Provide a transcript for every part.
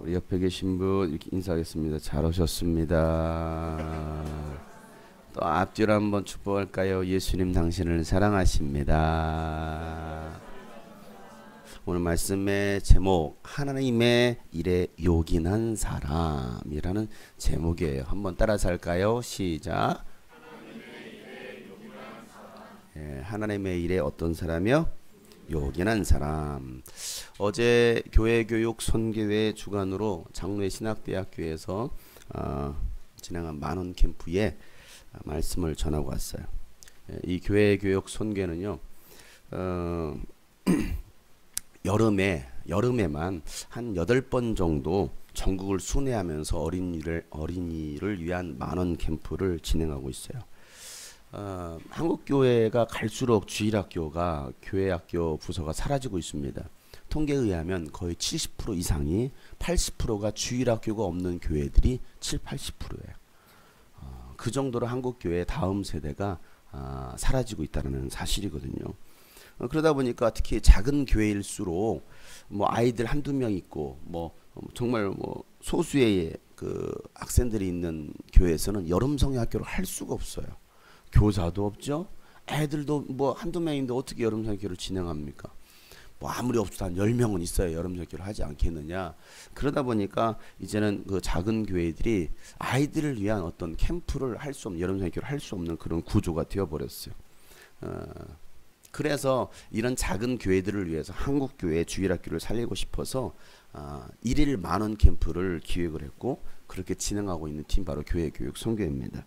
우리 옆에 계신 분 이렇게 인사하겠습니다. 잘 오셨습니다. 또 앞뒤로 한번 축복할까요? 예수님 당신을 사랑하십니다. 오늘 말씀의 제목 하나님의 일에 요긴한 사람이라는 제목이에요. 한번 따라서 할까요? 시작. 하나님의 일에 어떤 사람이요? 요긴한 사람. 어제 교회교육 선교회 주관으로 장로회 신학대학교에서 진행한 만원 캠프에 말씀을 전하고 왔어요. 이 교회교육 선교회는요, 여름에만 한 8번 정도 전국을 순회하면서 어린이를 위한 만원 캠프를 진행하고 있어요. 한국교회가 갈수록 주일학교가 교회학교 부서가 사라지고 있습니다. 통계에 의하면 거의 70% 이상이 80%가 주일학교가 없는 교회들이 80%예요. 그 정도로 한국교회 다음 세대가 사라지고 있다는 사실이거든요. 그러다 보니까 특히 작은 교회일수록 뭐 아이들 한두 명 있고 뭐 정말 뭐 소수의 그 학생들이 있는 교회에서는 여름 성야학교를 할 수가 없어요. 교사도 없죠. 애들도 뭐 한두 명인데 어떻게 여름 성야교를 진행합니까? 뭐 아무리 없어도 한 10명은 있어야 여름 성야교를 하지 않겠느냐. 그러다 보니까 이제는 그 작은 교회들이 아이들을 위한 어떤 캠프를 할 수 없는, 여름 성야교를 할 수 없는 그런 구조가 되어버렸어요. 그래서 이런 작은 교회들을 위해서 한국교회 주일학교를 살리고 싶어서 일일 만원 캠프를 기획을 했고 그렇게 진행하고 있는 팀 바로 교회교육 선교회입니다.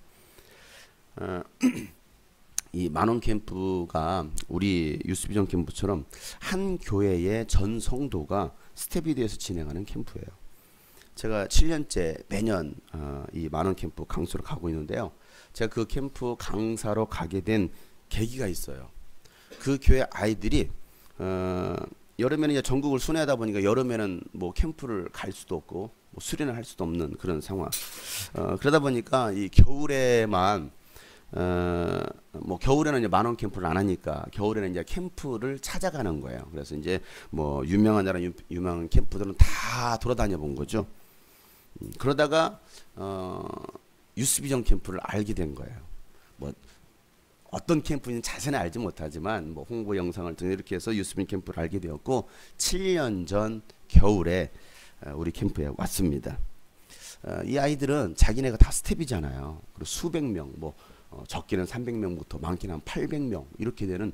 이 만원 캠프가 우리 유스비전 캠프처럼 한 교회의 전 성도가 스텝이 돼서 진행하는 캠프예요. 제가 7년째 매년 이 만원 캠프 강사로 가고 있는데요. 제가 그 캠프 강사로 가게 된 계기가 있어요. 그 교회 아이들이 여름에는 이제 전국을 순회하다 보니까 여름에는 뭐 캠프를 갈 수도 없고 뭐 수련을 할 수도 없는 그런 상황. 그러다 보니까 이 겨울에만 뭐 겨울에는 이제 만원 캠프를 안 하니까 겨울에는 이제 캠프를 찾아가는 거예요. 그래서 이제 뭐 유명한 나라 유명한 캠프들은 다 돌아다녀 본 거죠. 그러다가 유스비전 캠프를 알게 된 거예요. 뭐 어떤 캠프인지 자세는 알지 못하지만 뭐 홍보 영상을 통해 이렇게 해서 유스비전 캠프를 알게 되었고 7년 전 겨울에 우리 캠프에 왔습니다. 이 아이들은 자기네가 다 스텝이잖아요. 그리고 수백 명, 뭐 적게는 300명부터 많게는 한 800명 이렇게 되는,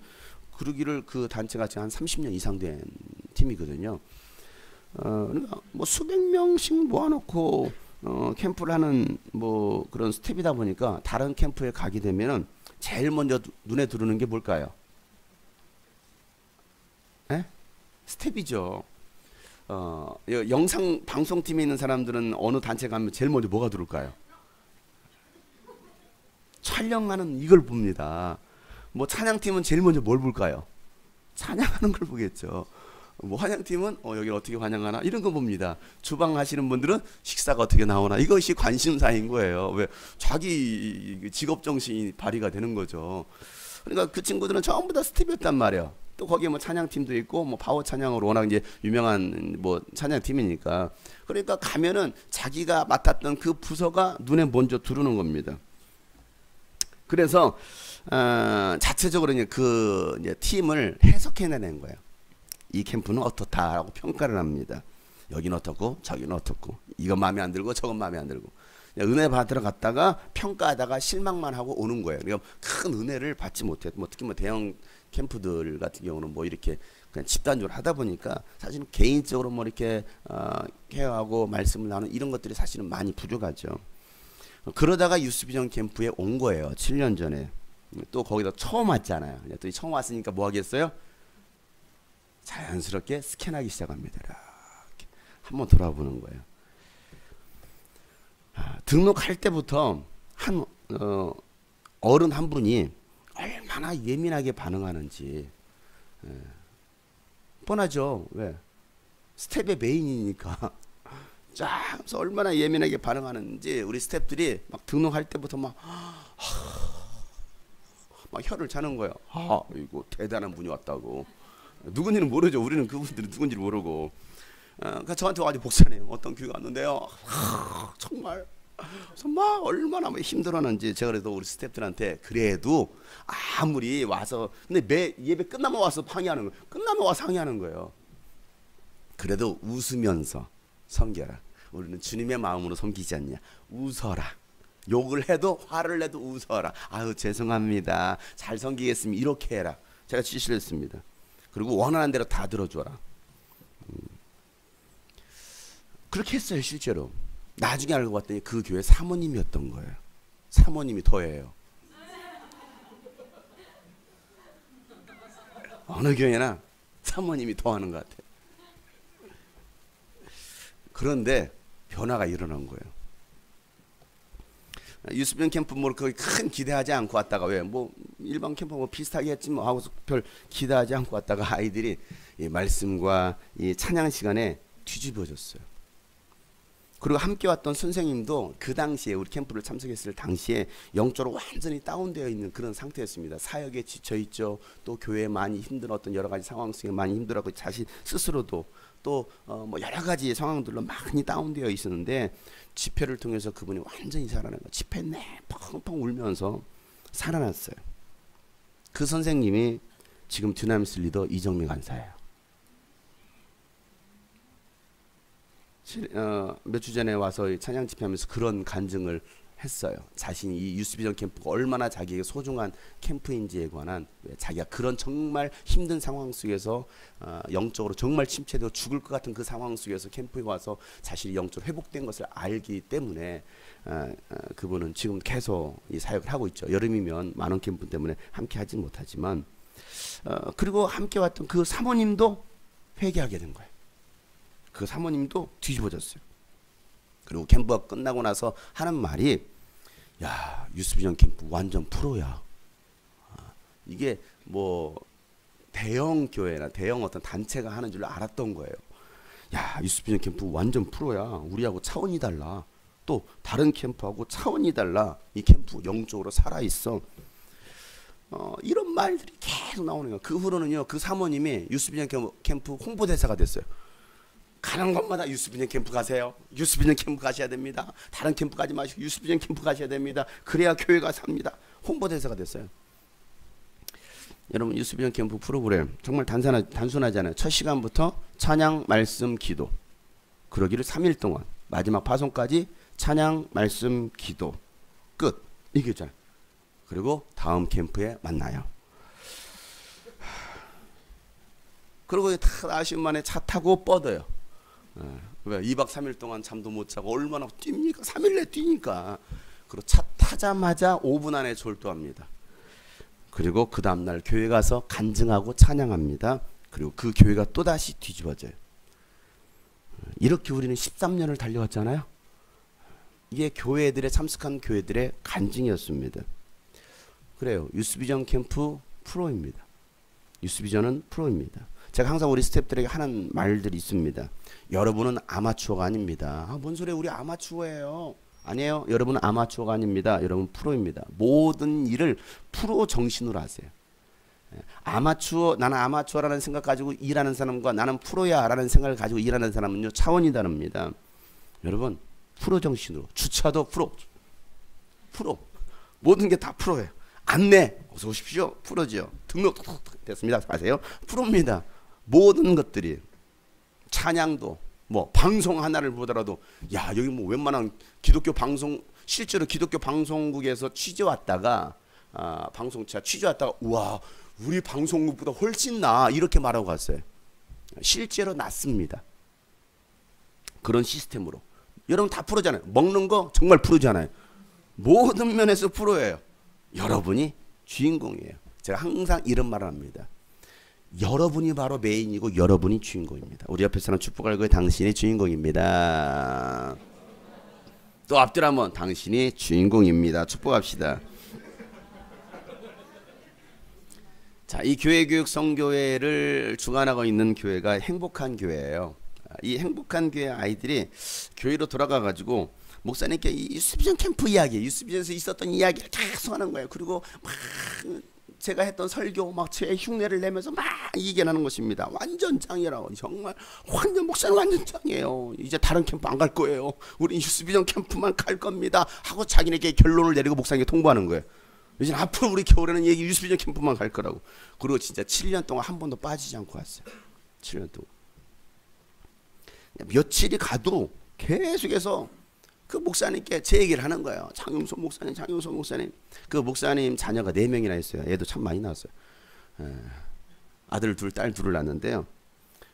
그러기를 그 단체가 한 30년 이상 된 팀이거든요. 그러니까 뭐 수백 명씩 모아놓고 캠프를 하는 뭐 그런 스텝이다 보니까 다른 캠프에 가게 되면은 제일 먼저 눈에 들어오는 게 뭘까요? 에? 스텝이죠. 영상 방송팀에 있는 사람들은 어느 단체 가면 제일 먼저 뭐가 들어올까요? 촬영하는 이걸 봅니다. 뭐 찬양팀은 제일 먼저 뭘 볼까요? 찬양하는 걸 보겠죠. 뭐 환영팀은 여기 어떻게 환영하나 이런 거 봅니다. 주방 하시는 분들은 식사가 어떻게 나오나, 이것이 관심사인 거예요. 왜? 자기 직업 정신이 발휘가 되는 거죠. 그러니까 그 친구들은 전부 다 스텝이었단 말이에요. 또 거기에 뭐 찬양팀도 있고 뭐 파워 찬양으로 워낙 이제 유명한 뭐 찬양팀이니까, 그러니까 가면은 자기가 맡았던 그 부서가 눈에 먼저 들어오는 겁니다. 그래서 자체적으로 이제 그 이제 팀을 해석해내는 거예요. 이 캠프는 어떻다라고 평가를 합니다. 여기는 어떻고 저기는 어떻고, 이건 마음에 안 들고 저건 마음에 안 들고, 은혜 받으러 갔다가 평가하다가 실망만 하고 오는 거예요. 그러니까 큰 은혜를 받지 못해. 뭐 특히 뭐 대형 캠프들 같은 경우는 뭐 이렇게 그냥 집단적으로 하다 보니까 사실은 개인적으로 뭐 이렇게 케어하고 말씀을 나누는 이런 것들이 사실은 많이 부족하죠. 그러다가 유스비전 캠프에 온 거예요. 7년 전에. 또 거기다 처음 왔잖아요. 또 처음 왔으니까 뭐 하겠어요? 자연스럽게 스캔하기 시작합니다. 이렇게 한번 돌아보는 거예요. 등록할 때부터 한 어른 한 분이 얼마나 예민하게 반응하는지 뻔하죠. 왜? 스텝의 메인이니까. 쫙 그래서 얼마나 예민하게 반응하는지 우리 스태프들이 막 등록할 때부터 막 혀를 차는 거예요. 이거 대단한 분이 왔다고. 누군지는 모르죠. 우리는 그분들이 누군지 모르고. 그러니까 저한테 와가지고 목사님 어떤 교회 갔는데요. 정말 얼마나 힘들었는지. 제가 그래도 우리 스태프들한테 그래도 아무리 와서 근데 매 예배 끝나면 와서 항의하는 거예요. 끝나면 와서 항의하는 거예요. 그래도 웃으면서 섬겨라. 우리는 주님의 마음으로 섬기지 않냐. 웃어라. 욕을 해도 화를 내도 웃어라. 아유 죄송합니다. 잘 섬기겠습니다. 이렇게 해라. 제가 지시를 했습니다. 그리고 원하는 대로 다 들어줘라. 그렇게 했어요. 실제로. 나중에 알고 봤더니 그 교회 사모님이었던 거예요. 사모님이 더해요. 어느 교회나 사모님이 더하는 것 같아요. 그런데 변화가 일어난 거예요. 유스비전 캠프 뭐 거의 큰 기대하지 않고 왔다가 왜 뭐 일반 캠프 뭐 비슷하게 했지 뭐 하고 별 기대하지 않고 왔다가 아이들이 이 말씀과 이 찬양 시간에 뒤집어졌어요. 그리고 함께 왔던 선생님도 그 당시에 우리 캠프를 참석했을 당시에 영적으로 완전히 다운되어 있는 그런 상태였습니다. 사역에 지쳐 있죠. 또 교회에 많이 힘든 어떤 여러 가지 상황 속에 많이 힘들었고 자신 스스로도 또 뭐 여러 가지 상황들로 많이 다운되어 있었는데 집회를 통해서 그분이 완전히 살아난 거예요. 집회 내 펑펑 울면서 살아났어요. 그 선생님이 지금 듀나미스 리더 이정미 간사예요. 몇 주 전에 와서 찬양 집회하면서 그런 간증을 했어요. 자신이 이 유스비전 캠프가 얼마나 자기에게 소중한 캠프인지에 관한, 자기가 그런 정말 힘든 상황 속에서 영적으로 정말 침체되어 죽을 것 같은 그 상황 속에서 캠프에 와서 자신이 영적으로 회복된 것을 알기 때문에 그분은 지금 계속 이 사역을 하고 있죠. 여름이면 많은 캠프 때문에 함께 하진 못하지만 그리고 함께 왔던 그 사모님도 회개하게 된 거예요. 그 사모님도 뒤집어졌어요. 그리고 캠프가 끝나고 나서 하는 말이, 야, 유스비전 캠프 완전 프로야. 이게 뭐 대형 교회나 대형 어떤 단체가 하는 줄 알았던 거예요. 야, 유스비전 캠프 완전 프로야. 우리하고 차원이 달라. 또 다른 캠프하고 차원이 달라. 이 캠프 영적으로 살아있어. 이런 말들이 계속 나오는 거예요. 그 후로는요, 그 사모님이 유스비전 캠프 홍보대사가 됐어요. 가는 곳마다 유스비전 캠프 가세요. 유스비전 캠프 가셔야 됩니다. 다른 캠프 가지 마시고 유스비전 캠프 가셔야 됩니다. 그래야 교회가 삽니다. 홍보대사가 됐어요. 여러분, 유스비전 캠프 프로그램 정말 단순하잖아요. 첫 시간부터 찬양, 말씀, 기도. 그러기를 3일 동안 마지막 파송까지 찬양, 말씀, 기도. 끝. 이게 있잖아요. 그리고 다음 캠프에 만나요. 그리고 다 아쉬운 만에 차 타고 뻗어요. 왜 2박 3일 동안 잠도 못 자고 얼마나 뜁니까? 3일 내 뛰니까. 그리고 차 타자마자 5분 안에 졸도합니다. 그리고 그 다음날 교회 가서 간증하고 찬양합니다. 그리고 그 교회가 또다시 뒤집어져요. 이렇게 우리는 13년을 달려왔잖아요. 이게 교회들의 참석한 교회들의 간증이었습니다. 그래요. 유스비전 캠프 프로입니다. 유스비전은 프로입니다. 제가 항상 우리 스태프들에게 하는 말들이 있습니다. 여러분은 아마추어가 아닙니다. 뭔 소리예요? 우리 아마추어예요. 아니에요. 여러분은 아마추어가 아닙니다. 여러분 프로입니다. 모든 일을 프로 정신으로 하세요. 아마추어, 나는 아마추어라는 생각 가지고 일하는 사람과 나는 프로야 라는 생각을 가지고 일하는 사람은요, 차원이 다릅니다. 여러분, 프로 정신으로. 주차도 프로. 모든 게 다 프로예요. 안내 어서 오십시오. 프로죠. 등록 됐습니다. 아세요? 프로입니다. 모든 것들이. 찬양도 뭐 방송 하나를 보더라도, 야, 여기 뭐 웬만한 기독교 방송, 실제로 기독교 방송국에서 취재 왔다가 방송차 취재 왔다가, 우와, 우리 방송국보다 훨씬 나, 이렇게 말하고 갔어요. 실제로 낫습니다. 그런 시스템으로. 여러분 다 프로잖아요. 먹는 거 정말 프로잖아요. 모든 면에서 프로예요. 여러분이 주인공이에요. 제가 항상 이런 말을 합니다. 여러분이 바로 메인이고 여러분이 주인공입니다. 우리 옆에 사람 축복할 거예요. 당신이 주인공입니다. 또 앞뒤로 한번, 당신이 주인공입니다. 축복합시다. 자, 이 교회교육 성교회를 주관하고 있는 교회가 행복한 교회예요. 이 행복한 교회 아이들이 교회로 돌아가 가지고 목사님께 이 유스비전 캠프 이야기, 유스비전에서 있었던 이야기를 계속 하는 거예요. 그리고 막 제가 했던 설교 막 제 흉내를 내면서 막 이겨나는 것입니다. 완전 짱이라고. 정말 완전 목사님 완전 짱이에요. 이제 다른 캠프 안 갈 거예요. 우리 유스비전 캠프만 갈 겁니다. 하고 자기네게 결론을 내리고 목사님께 통보하는 거예요. 이제 앞으로 우리 겨울에는 얘기 유스비전 캠프만 갈 거라고. 그리고 진짜 7년 동안 한 번도 빠지지 않고 왔어요. 7년 동안. 며칠이 가도 계속해서 그 목사님께 제 얘기를 하는 거예요. 장용석 목사님, 장용석 목사님. 그 목사님 자녀가 4명이나 있어요. 얘도 참 많이 낳았어요. 아들 둘, 딸 둘을 낳았는데요.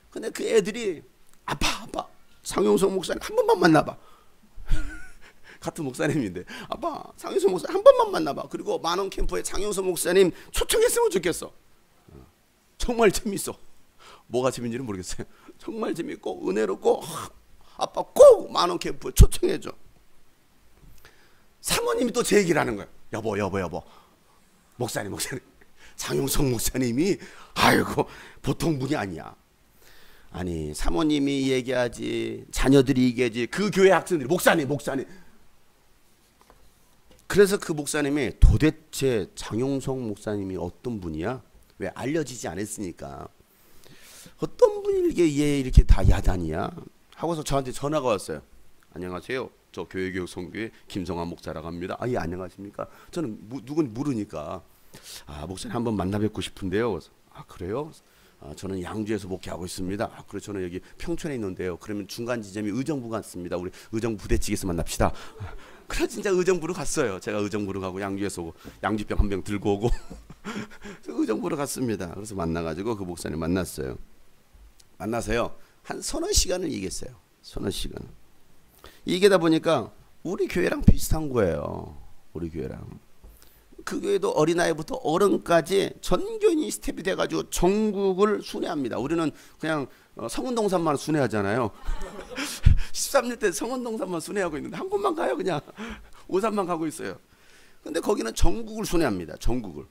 근데 그 애들이 아빠, 장용석 목사님 한 번만 만나봐. 같은 목사님인데 아빠, 장용석 목사님 한 번만 만나봐. 그리고 만원 캠프에 장용석 목사님 초청했으면 좋겠어. 정말 재밌어. 뭐가 재밌는지는 모르겠어요. 정말 재밌고 은혜롭고 아빠 꼭 만원 캠프에 초청해줘. 사모님이 또 제 얘기를 하는 거예요. 여보 목사님 장용석 목사님이 아이고 보통 분이 아니야. 아니 사모님이 얘기하지 자녀들이 얘기하지 그 교회 학생들이 목사님. 그래서 그 목사님이 도대체 장용석 목사님이 어떤 분이야? 왜 알려지지 않았으니까 어떤 분이 얘 이렇게 다 야단이야? 하고서 저한테 전화가 왔어요. 안녕하세요. 저 교회교육 선교회 김성환 목사라고 합니다. 아, 예, 안녕하십니까? 저는 누군 모르니까 목사님 한번 만나 뵙고 싶은데요. 그래서, 그래요? 저는 양주에서 목회하고 있습니다. 그래 저는 여기 평촌에 있는데요. 그러면 중간 지점이 의정부 같습니다. 우리 의정부 부대찌개에서 만납시다. 그래 진짜 의정부로 갔어요. 제가 의정부로 가고 양주에서 오고 양주병 한 병 들고 오고 의정부로 갔습니다. 그래서 만나가지고 그 목사님 만났어요. 만나서요. 한 서너 시간을 얘기했어요. 서너 시간. 얘기하다 보니까 우리 교회랑 비슷한 거예요. 우리 교회랑. 그 교회도 어린아이부터 어른까지 전교인이 스텝이 돼가지고 전국을 순회합니다. 우리는 그냥 성운동산만 순회하잖아요. 13년 때 성운동산만 순회하고 있는데 한 곳만 가요. 그냥 오산만 가고 있어요. 근데 거기는 전국을 순회합니다. 전국을.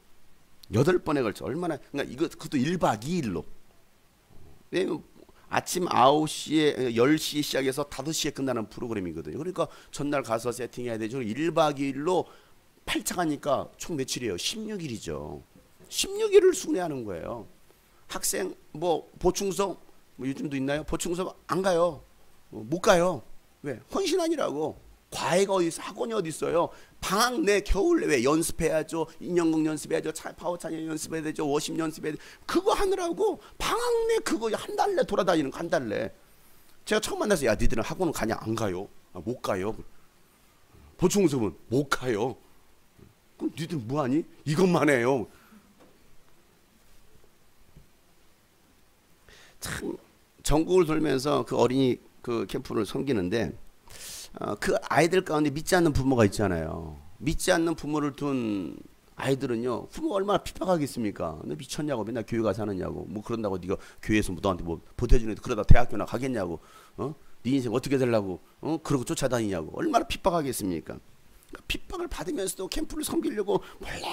8번에 걸쳐. 얼마나, 그러니까 그것도 1박 2일로. 왜냐면 아침 9시에 10시에 시작해서 5시에 끝나는 프로그램이거든요. 그러니까 전날 가서 세팅해야 되죠. 1박 2일로 8차 가니까 총 며칠이에요? 16일이죠. 16일을 순회하는 거예요. 학생 뭐 보충석 뭐 요즘도 있나요? 보충석 안 가요. 못 가요. 왜? 헌신 아니라고. 과외가 어디 있어? 학원이 어디 있어요? 방학 내 겨울 내 왜 연습해야죠. 인형극 연습해야죠. 파워 찬양 연습해야 되죠. 워십 연습해야 돼. 그거 하느라고 방학 내 그거 한 달 내 돌아다니는 거 한 달 내. 제가 처음 만나서 야 니들은 학원 가냐? 안 가요. 못 가요. 보충석은 못 가요. 그럼 니들 뭐하니? 이것만 해요. 참 전국을 돌면서 그 어린이 그 캠프를 섬기는데 그 아이들 가운데 믿지 않는 부모가 있잖아요. 믿지 않는 부모를 둔 아이들은요. 부모가 얼마나 핍박하겠습니까? 너 미쳤냐고 맨날 교회 가서 하느냐고 뭐 그런다고 네가 교회에서 뭐 너한테 뭐 보태주는 그러다 대학교나 가겠냐고 네 인생 어떻게 되려고 그러고 쫓아다니냐고 얼마나 핍박하겠습니까? 핍박을 받으면서도 캠프를 섬기려고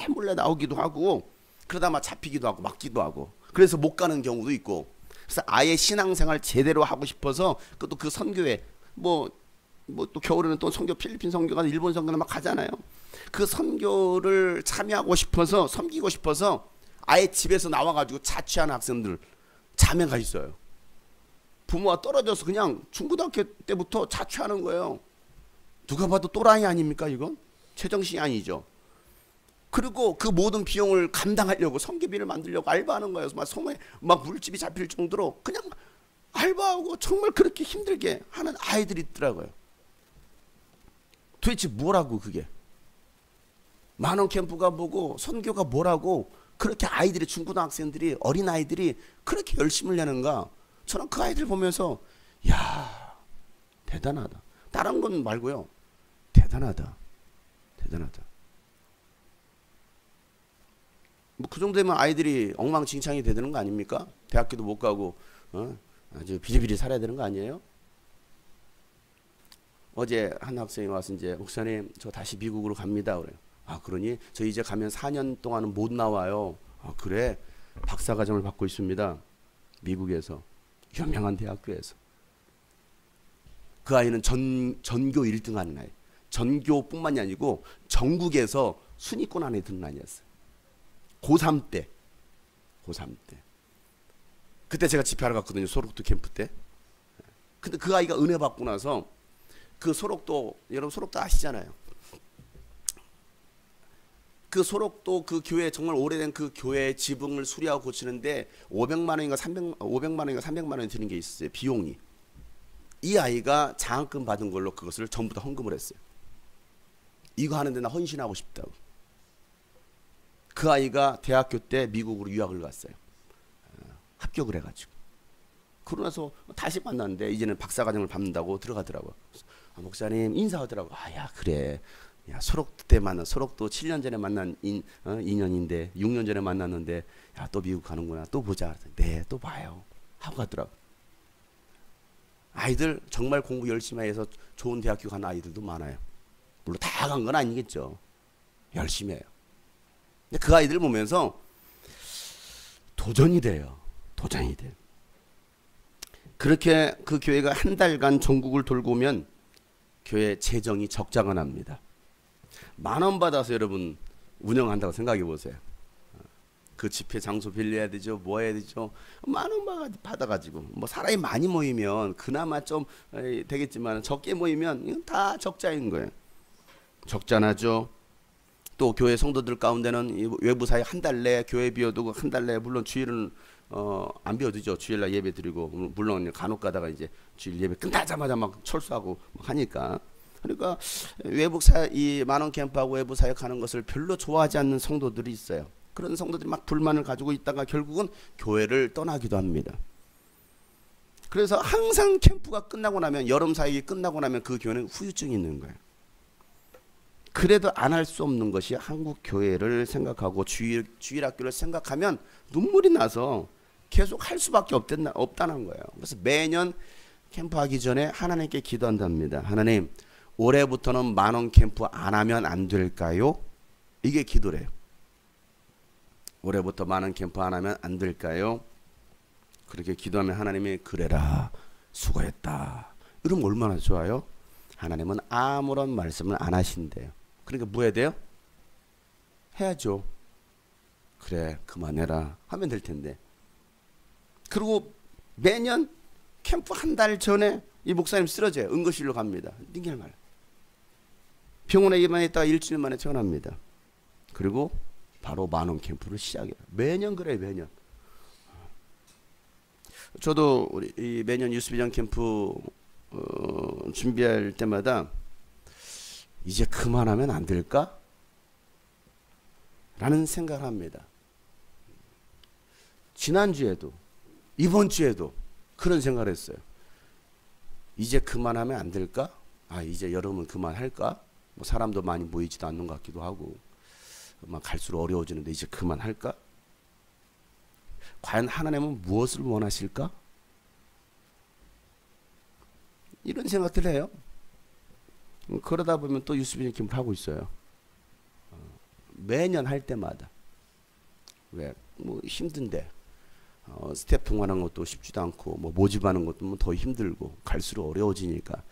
몰래 나오기도 하고 그러다 막 잡히기도 하고 막기도 하고 그래서 못 가는 경우도 있고 그래서 아예 신앙생활 제대로 하고 싶어서 그것도 그 선교회 뭐 또 겨울에는 또 선교 필리핀 선교가 일본 선교나 막 가잖아요. 그 선교를 참여하고 싶어서 섬기고 싶어서 아예 집에서 나와가지고 자취하는 학생들 자매가 있어요. 부모와 떨어져서 그냥 중고등학교 때부터 자취하는 거예요. 누가 봐도 또라이 아닙니까 이건? 최정신이 아니죠. 그리고 그 모든 비용을 감당하려고 성교비를 만들려고 알바하는 거예요. 막 소매 막 물집이 잡힐 정도로 그냥 알바하고 정말 그렇게 힘들게 하는 아이들이 있더라고요. 도대체 뭐라고 그게? 만원 캠프가 뭐고 선교가 뭐라고 그렇게 아이들이 중고등학생들이 어린아이들이 그렇게 열심을 내는가? 저는 그 아이들 보면서 야 대단하다. 다른 건 말고요. 대단하다. 뭐 그 정도 되면 아이들이 엉망진창이 되는 거 아닙니까? 대학교도 못 가고 아주 비리비리 살아야 되는 거 아니에요? 어제 한 학생이 와서 이제 목사님 저 다시 미국으로 갑니다. 그래요. 아 그러니 저 이제 가면 4년 동안은 못 나와요. 아 그래? 박사과정을 받고 있습니다. 미국에서 유명한 대학교에서. 그 아이는 전교 1등 하는 아이. 전교뿐만이 아니고 전국에서 순위권 안에 드는 아이였어요. 고3 때. 고3 때. 그때 제가 집회하러 갔거든요. 소록도 캠프 때. 근데 그 아이가 은혜 받고 나서 그 소록도, 여러분 소록도 아시잖아요. 그 소록도 그 교회, 정말 오래된 그 교회 지붕을 수리하고 고치는데 500만 원인가 300만 원이 드는 게 있어요. 비용이. 이 아이가 장학금 받은 걸로 그것을 전부 다 헌금을 했어요. 이거 하는데 나 헌신하고 싶다고. 그 아이가 대학교 때 미국으로 유학을 갔어요. 합격을 해가지고. 그러고 나서 다시 만났는데 이제는 박사과정을 밟는다고 들어가더라고요. 목사님 인사하더라고요. 야 그래. 야 소록 때 만난, 소록도 7년 전에 만난 인연인데 6년 전에 만났는데 야 또 미국 가는구나. 또 보자. 네 또 봐요. 하고 가더라고요. 아이들 정말 공부 열심히 해서 좋은 대학교 간 아이들도 많아요. 물론 다 간 건 아니겠죠. 열심히 해요. 근데 그 아이들 보면서 도전이 돼요. 도전이 돼요. 그렇게 그 교회가 한 달간 전국을 돌고 오면 교회 재정이 적자가 납니다. 10,000원 받아서 여러분 운영한다고 생각해 보세요. 그 집회 장소 빌려야 되죠. 뭐 해야 되죠. 10,000원 받아가지고 뭐 사람이 많이 모이면 그나마 좀 되겠지만 적게 모이면 이건 다 적자인 거예요. 적자나죠. 또 교회 성도들 가운데는 외부 사역 한 달 내에 교회 비워두고 한 달 내에 물론 주일은 안 비워두죠. 주일날 예배 드리고 물론 간혹 가다가 이제 주일 예배 끝나자마자 막 철수하고 하니까. 그러니까 외부 사역, 이 만원 캠프하고 외부 사역하는 것을 별로 좋아하지 않는 성도들이 있어요. 그런 성도들이 막 불만을 가지고 있다가 결국은 교회를 떠나기도 합니다. 그래서 항상 캠프가 끝나고 나면, 여름 사역이 끝나고 나면 그 교회는 후유증이 있는 거예요. 그래도 안 할 수 없는 것이 한국 교회를 생각하고 주일 학교를 생각하면 눈물이 나서 계속 할 수밖에 없다는 거예요. 그래서 매년 캠프하기 전에 하나님께 기도한답니다. 하나님, 올해부터는 만원 캠프 안 하면 안 될까요? 이게 기도래요. 올해부터 만원 캠프 안 하면 안 될까요? 그렇게 기도하면 하나님이 그래라, 수고했다. 이러면 얼마나 좋아요? 하나님은 아무런 말씀을 안 하신대요. 그러니까 뭐 해야 돼요? 해야죠. 그래, 그만해라 하면 될 텐데. 그리고 매년 캠프 한 달 전에 이 목사님 쓰러져요. 응급실로 갑니다. 띵길 말. 병원에 입원했다가 일주일 만에 퇴원합니다. 그리고 바로 만원 캠프를 시작해요. 매년 그래요, 매년. 저도 우리 매년 유스비전 캠프 준비할 때마다 이제 그만하면 안 될까? 라는 생각을 합니다. 지난주에도 이번 주에도 그런 생각을 했어요. 이제 그만하면 안 될까? 이제 여름은 그만할까? 뭐 사람도 많이 모이지도 않는 것 같기도 하고 막 갈수록 어려워지는데 이제 그만할까? 과연 하나님은 무엇을 원하실까? 이런 생각들을 해요. 그러다 보면 또 유스비전 캠프를 하고 있어요. 매년 할 때마다. 왜? 뭐 힘든데 스텝 통하는 것도 쉽지도 않고 뭐 모집하는 것도 뭐 더 힘들고 갈수록 어려워지니까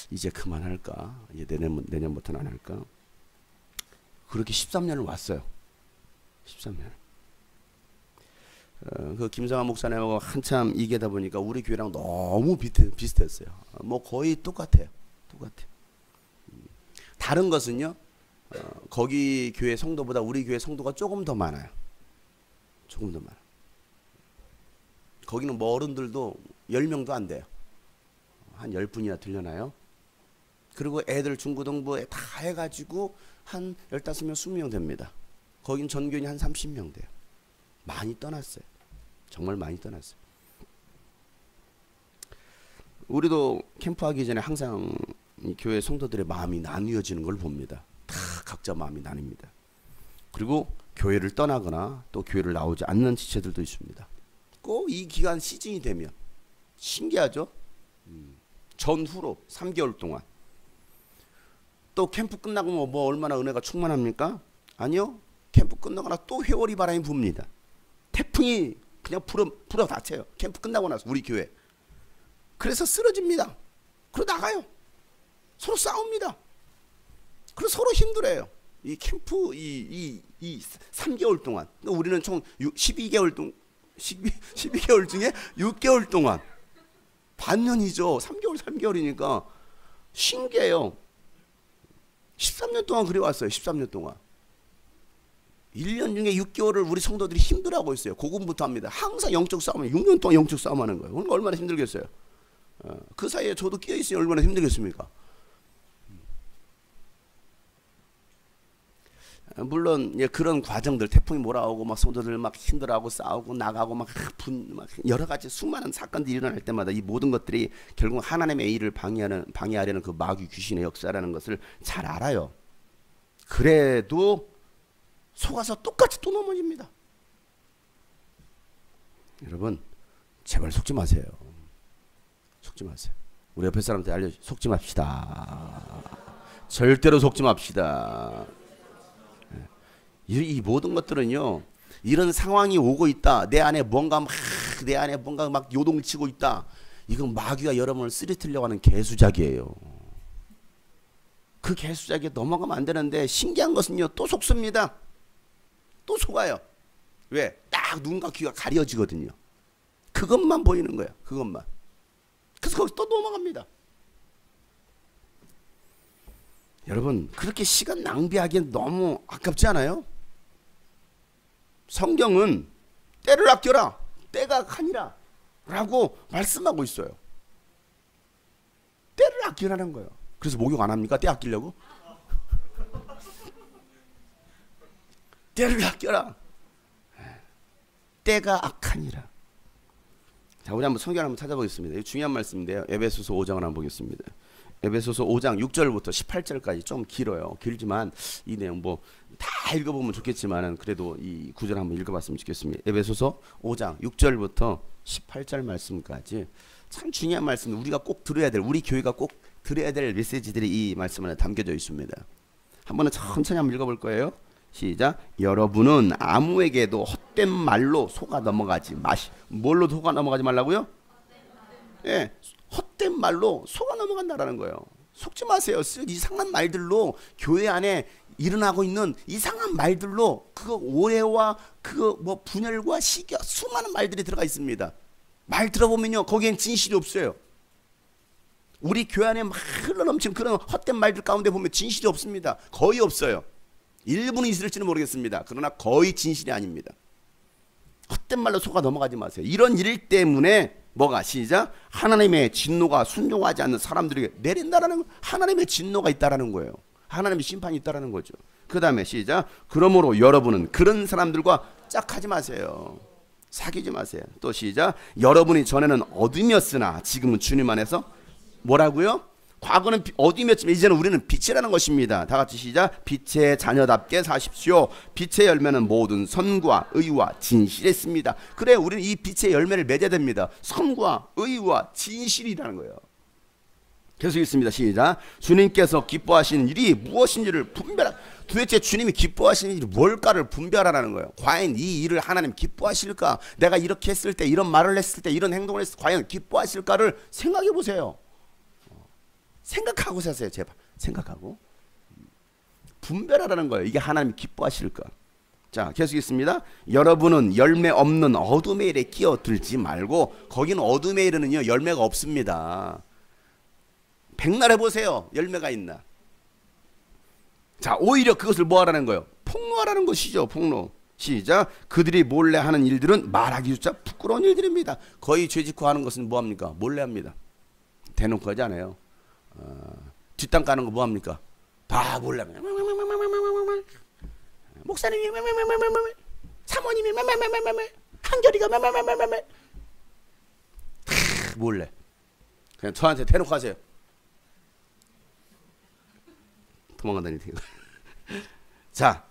이제 그만할까? 이제 내년부터는 안 할까? 그렇게 13년을 왔어요. 13년. 그 김성환 목사님하고 한참 이게다 보니까 우리 교회랑 너무 비슷했어요. 뭐 거의 똑같아요. 다른 것은요, 거기 교회 성도보다 우리 교회 성도가 조금 더 많아요. 조금 더 많아요. 거기는 뭐 어른들도 10명도 안 돼요. 한 10분이나 들려나요? 그리고 애들 중고등부에 다 해가지고 한 15명, 20명 됩니다. 거긴 전교인이 한 30명 돼요. 많이 떠났어요. 정말 많이 떠났어요. 우리도 캠프하기 전에 항상 이 교회 성도들의 마음이 나뉘어지는 걸 봅니다. 다 각자 마음이 나뉩니다. 그리고 교회를 떠나거나 또 교회를 나오지 않는 지체들도 있습니다. 꼭 이 기간 시즌이 되면 신기하죠? 전후로 3개월 동안 또 캠프 끝나고 뭐 얼마나 은혜가 충만합니까? 아니요. 캠프 끝나거나 또 회오리 바람이 붑니다. 태풍이 그냥 불어 닥쳐요. 캠프 끝나고 나서 우리 교회. 그래서 쓰러집니다. 그러고 나가요. 서로 싸웁니다. 그리고 서로 힘들어요. 이 캠프 이 3개월 동안, 우리는 총 12개월 동안 12개월 중에 6개월 동안, 반년이죠. 3개월이니까 신기해요. 13년 동안 그래 왔어요. 13년 동안. 1년 중에 6개월을 우리 성도들이 힘들어하고 있어요. 고군부터 합니다. 항상 영적 싸움, 6년 동안 영적 싸움하는 거예요. 그러니까 얼마나 힘들겠어요. 그 사이에 저도 끼어있으니 얼마나 힘들겠습니까? 물론 그런 과정들, 태풍이 몰아오고 막 성도들 막 힘들어하고 싸우고 나가고 막 여러 가지 수많은 사건들이 일어날 때마다 이 모든 것들이 결국 하나님의 일을 방해하려는 그 마귀 귀신의 역사라는 것을 잘 알아요. 그래도 속아서 똑같이 또 넘어집니다. 여러분 제발 속지 마세요. 속지 마세요. 우리 옆에 사람한테 알려, 속지 맙시다. 절대로 속지 맙시다. 이 모든 것들은요, 이런 상황이 오고 있다, 내 안에 뭔가 막 요동을 치고 있다, 이건 마귀가 여러분을 쓰러뜨리려고 하는 개수작이에요. 그 개수작에 넘어가면 안 되는데, 신기한 것은요, 또 속습니다. 또 속아요. 왜? 딱 눈과 귀가 가려지거든요. 그것만 보이는 거예요. 그것만. 그래서 거기서 또 넘어갑니다. 여러분 그렇게 시간 낭비하기엔 너무 아깝지 않아요? 성경은 때를 아껴라, 때가 가니라 라고 말씀하고 있어요. 때를 아끼라는 거예요. 그래서 목욕 안 합니까? 때 아끼려고? 때를 아껴라. 때가 악하니라. 자, 우리 한번 성경 한번 찾아보겠습니다. 이거 중요한 말씀인데요. 에베소서 5장을 한번 보겠습니다. 에베소서 5장 6절부터 18절까지 좀 길어요. 길지만 이 내용 뭐 다 읽어보면 좋겠지만은 그래도 이 구절 한번 읽어봤으면 좋겠습니다. 에베소서 5장 6절부터 18절 말씀까지 참 중요한 말씀, 우리가 꼭 들어야 될, 우리 교회가 꼭 들어야 될 메시지들이 이 말씀 안에 담겨져 있습니다. 한번은 천천히 한번 읽어볼 거예요. 시작. 여러분은 아무에게도 헛된 말로 속아 넘어가지 마시. 뭘로 속아 넘어가지 말라고요? 예, 헛된 말로 속아 넘어간다라는 거예요. 속지 마세요. 이상한 말들로, 교회 안에 일어나고 있는 이상한 말들로 그 오해와 그 뭐 분열과 시기, 수많은 말들이 들어가 있습니다. 말 들어보면요, 거기엔 진실이 없어요. 우리 교회 안에 막 흘러넘치는 그런 헛된 말들 가운데 보면 진실이 없습니다. 거의 없어요. 일부는 있을지는 모르겠습니다. 그러나 거의 진실이 아닙니다. 헛된 말로 속아 넘어가지 마세요. 이런 일 때문에 뭐가, 시작, 하나님의 진노가 순종하지 않는 사람들에게 내린다라는, 하나님의 진노가 있다라는 거예요. 하나님의 심판이 있다라는 거죠. 그 다음에 시작. 그러므로 여러분은 그런 사람들과 짝하지 마세요. 사귀지 마세요. 또 시작. 여러분이 전에는 어둠이었으나 지금은 주님 안에서 뭐라고요? 과거는 어둠이었지만 이제는 우리는 빛이라는 것입니다. 다 같이 시작. 빛의 자녀답게 사십시오. 빛의 열매는 모든 선과 의와 진실했습니다. 그래, 우리는 이 빛의 열매를 맺어야 됩니다. 선과 의와 진실이라는 거예요. 계속 있습니다. 시작. 주님께서 기뻐하시는 일이 무엇인지를 분별하. 도대체 주님이 기뻐하시는 일이 뭘까를 분별하라는 거예요. 과연 이 일을 하나님 기뻐하실까? 내가 이렇게 했을 때, 이런 말을 했을 때, 이런 행동을 했을 때 과연 기뻐하실까를 생각해 보세요. 생각하고 사세요. 제발 생각하고 분별하라는 거예요. 이게 하나님이 기뻐하실까? 자, 계속 있습니다. 여러분은 열매 없는 어둠의 일에 끼어들지 말고, 거기는 어둠의 일에는요 열매가 없습니다. 백날 해보세요. 열매가 있나? 자, 오히려 그것을 뭐 하라는 거예요? 폭로하라는 것이죠. 폭로. 시작. 그들이 몰래 하는 일들은 말하기조차 부끄러운 일들입니다. 거의 죄짓고 하는 것은 뭐합니까? 몰래 합니다. 대놓고 하지 않아요. 뒷담 까는 거 뭐합니까? 다 몰래 합니다. 목사님이 사모님이 한결이가 몰래. 그냥 저한테 대놓고 하세요. 도망간다니. 자,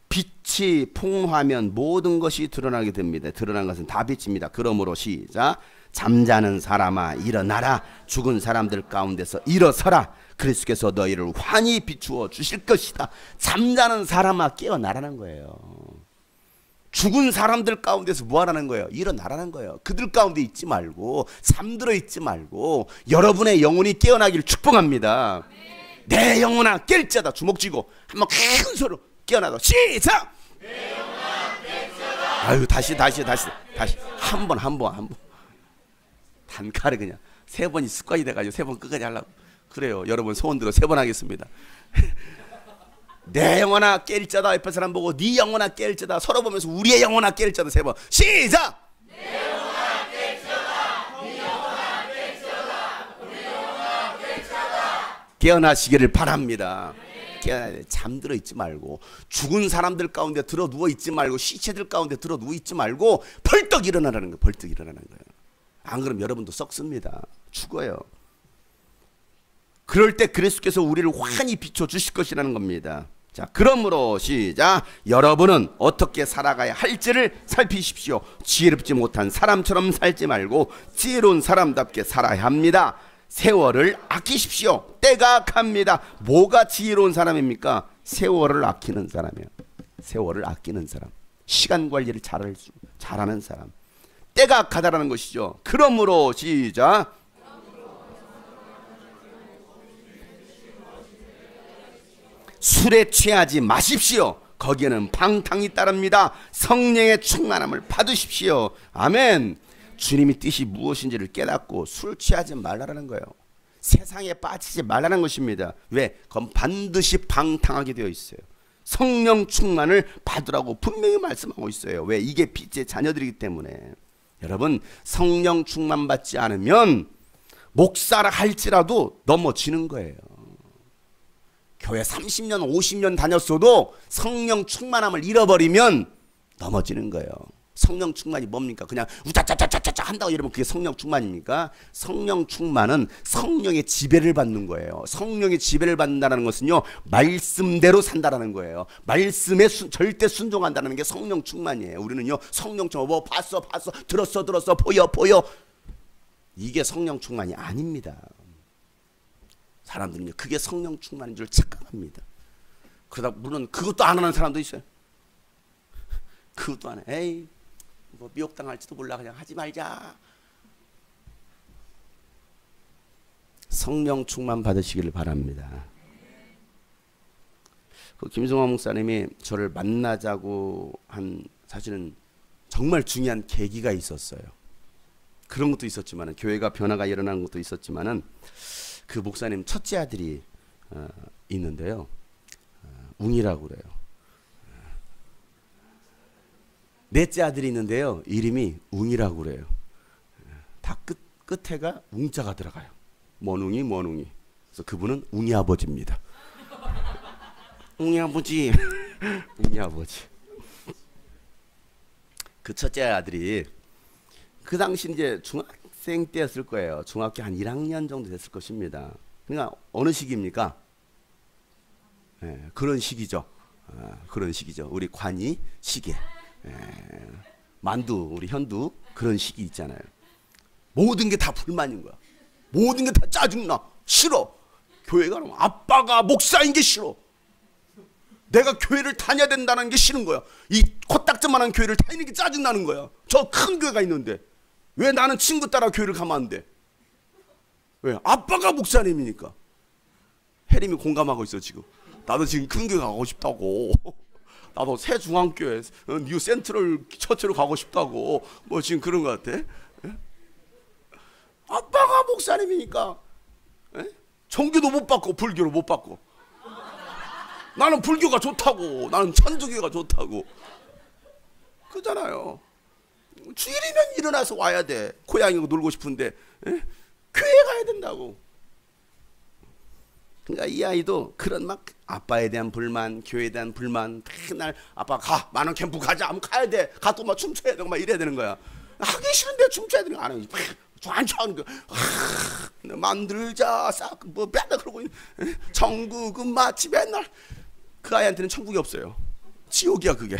빛이 폭로하면 모든 것이 드러나게 됩니다. 드러난 것은 다 빛입니다. 그러므로 시작. 잠자는 사람아 일어나라. 죽은 사람들 가운데서 일어서라. 그리스도께서 너희를 환히 비추어 주실 것이다. 잠자는 사람아 깨어나라는 거예요. 죽은 사람들 가운데서 뭐 하라는 거예요? 일어나라는 거예요. 그들 가운데 있지 말고, 잠들어 있지 말고 여러분의 영혼이 깨어나기를 축복합니다. 내 영혼아 깰자다. 주먹 쥐고 한번 큰 소리로 깨어나도 시작. 내 영혼아 깰자다. 아유 다시 한 번. 단칼에 그냥 3번이 습관이 돼가지고 3번 끝까지 하려고. 그래요. 여러분 소원 들어 3번 하겠습니다. 내 영혼아 깰자다. 옆에 사람 보고 네 영혼아 깰자다. 서로 보면서 우리의 영혼아 깰자다. 3번 시작. 내 영혼아 깰자다. 네 영혼아 깰자다. 우리 영혼아 깰자다. 깨어나시기를 바랍니다. 깨어나야 잠들어 있지 말고, 죽은 사람들 가운데 들어 누워 있지 말고, 시체들 가운데 들어 누워 있지 말고 벌떡 일어나라는 거예요. 벌떡 일어나는 거예요. 안 그러면 여러분도 썩습니다. 죽어요. 그럴 때 그리스도께서 우리를 환히 비춰주실 것이라는 겁니다. 자, 그러므로 시작. 여러분은 어떻게 살아가야 할지를 살피십시오. 지혜롭지 못한 사람처럼 살지 말고 지혜로운 사람답게 살아야 합니다. 세월을 아끼십시오. 때가 갑니다. 뭐가 지혜로운 사람입니까? 세월을 아끼는 사람이에요. 세월을 아끼는 사람, 시간 관리를 잘하는 사람. 때가 가다라는 것이죠. 그러므로 시작. 술에 취하지 마십시오. 거기에는 방탕이 따릅니다. 성령의 충만함을 받으십시오. 아멘. 주님의 뜻이 무엇인지를 깨닫고 술 취하지 말라는 거예요. 세상에 빠지지 말라는 것입니다. 왜? 그건 반드시 방탕하게 되어 있어요. 성령 충만을 받으라고 분명히 말씀하고 있어요. 왜? 이게 빛의 자녀들이기 때문에. 여러분, 성령 충만 받지 않으면 목사라 할지라도 넘어지는 거예요. 교회 30년 50년 다녔어도 성령 충만함을 잃어버리면 넘어지는 거예요. 성령 충만이 뭡니까? 그냥 우짜짜짜짜짜 한다고 이러면 그게 성령 충만입니까? 성령 충만은 성령의 지배를 받는 거예요. 성령의 지배를 받는다는 것은요, 말씀대로 산다라는 거예요. 말씀에 절대 순종한다는 게 성령 충만이에요. 우리는요, 성령 충만, 뭐 봤어 들었어 보여 이게 성령 충만이 아닙니다. 사람들은요, 그게 성령 충만인 줄 착각합니다. 그러다 물론 그것도 안 하는 사람도 있어요. 그것도 안 해. 에이, 뭐 미혹당할지도 몰라, 그냥 하지 말자. 성령 충만 받으시기를 바랍니다. 그 김성환 목사님이 저를 만나자고 한, 사실은 정말 중요한 계기가 있었어요. 그런 것도 있었지만은, 교회가 변화가 일어나는 것도 있었지만은, 그 목사님 첫째 아들이 있는데요, 웅이라고 그래요. 넷째 아들이 있는데요, 이름이 웅이라고 그래요. 다 끝에가 웅자가 들어가요. 뭐웅이. 그래서 그분은 웅이 아버지입니다. 웅이 아버지. 웅이 아버지. 그 첫째 아들이 그 당시 이제 중학생 때였을 거예요. 중학교 한 1학년 정도 됐을 것입니다. 그러니까 어느 시기입니까? 네, 그런 시기죠. 그런 시기죠. 우리 관이 시기. 만두, 우리 현두 그런 시기 있잖아요. 모든 게 다 불만인 거야. 모든 게 다 짜증나. 싫어. 교회 가면 아빠가 목사인 게 싫어. 내가 교회를 다녀야 된다는 게 싫은 거야. 이 코딱지만한 교회를 다니는 게 짜증나는 거야. 저 큰 교회가 있는데 왜 나는 친구 따라 교회를 가면 안 돼? 왜? 아빠가 목사님이니까. 혜림이 공감하고 있어 지금. 나도 지금 큰 교회 가고 싶다고. 나도 새 중앙교회 뉴 센트럴 처치로 가고 싶다고. 뭐 지금 그런 것 같아. 아빠가 목사님이니까. 종교도 못 받고 불교를 못 받고. 나는 불교가 좋다고. 나는 천주교가 좋다고. 그잖아요. 주일이면 일어나서 와야 돼. 고향이고 놀고 싶은데 교회 가야 된다고. 그러니까 이 아이도 그런 막 아빠에 대한 불만, 교회에 대한 불만, 맨날 아빠 가, 많은 캠프 가자, 하면 가야 돼. 가도 막 춤춰야 되고 막 이래야 되는 거야. 하기 싫은데 춤춰야 되는 거 안 해. 좋아하는 거. 만들자, 싹 뭐 맨날 그러고 천국은 마치 맨날. 그 아이한테는 천국이 없어요. 지옥이야 그게.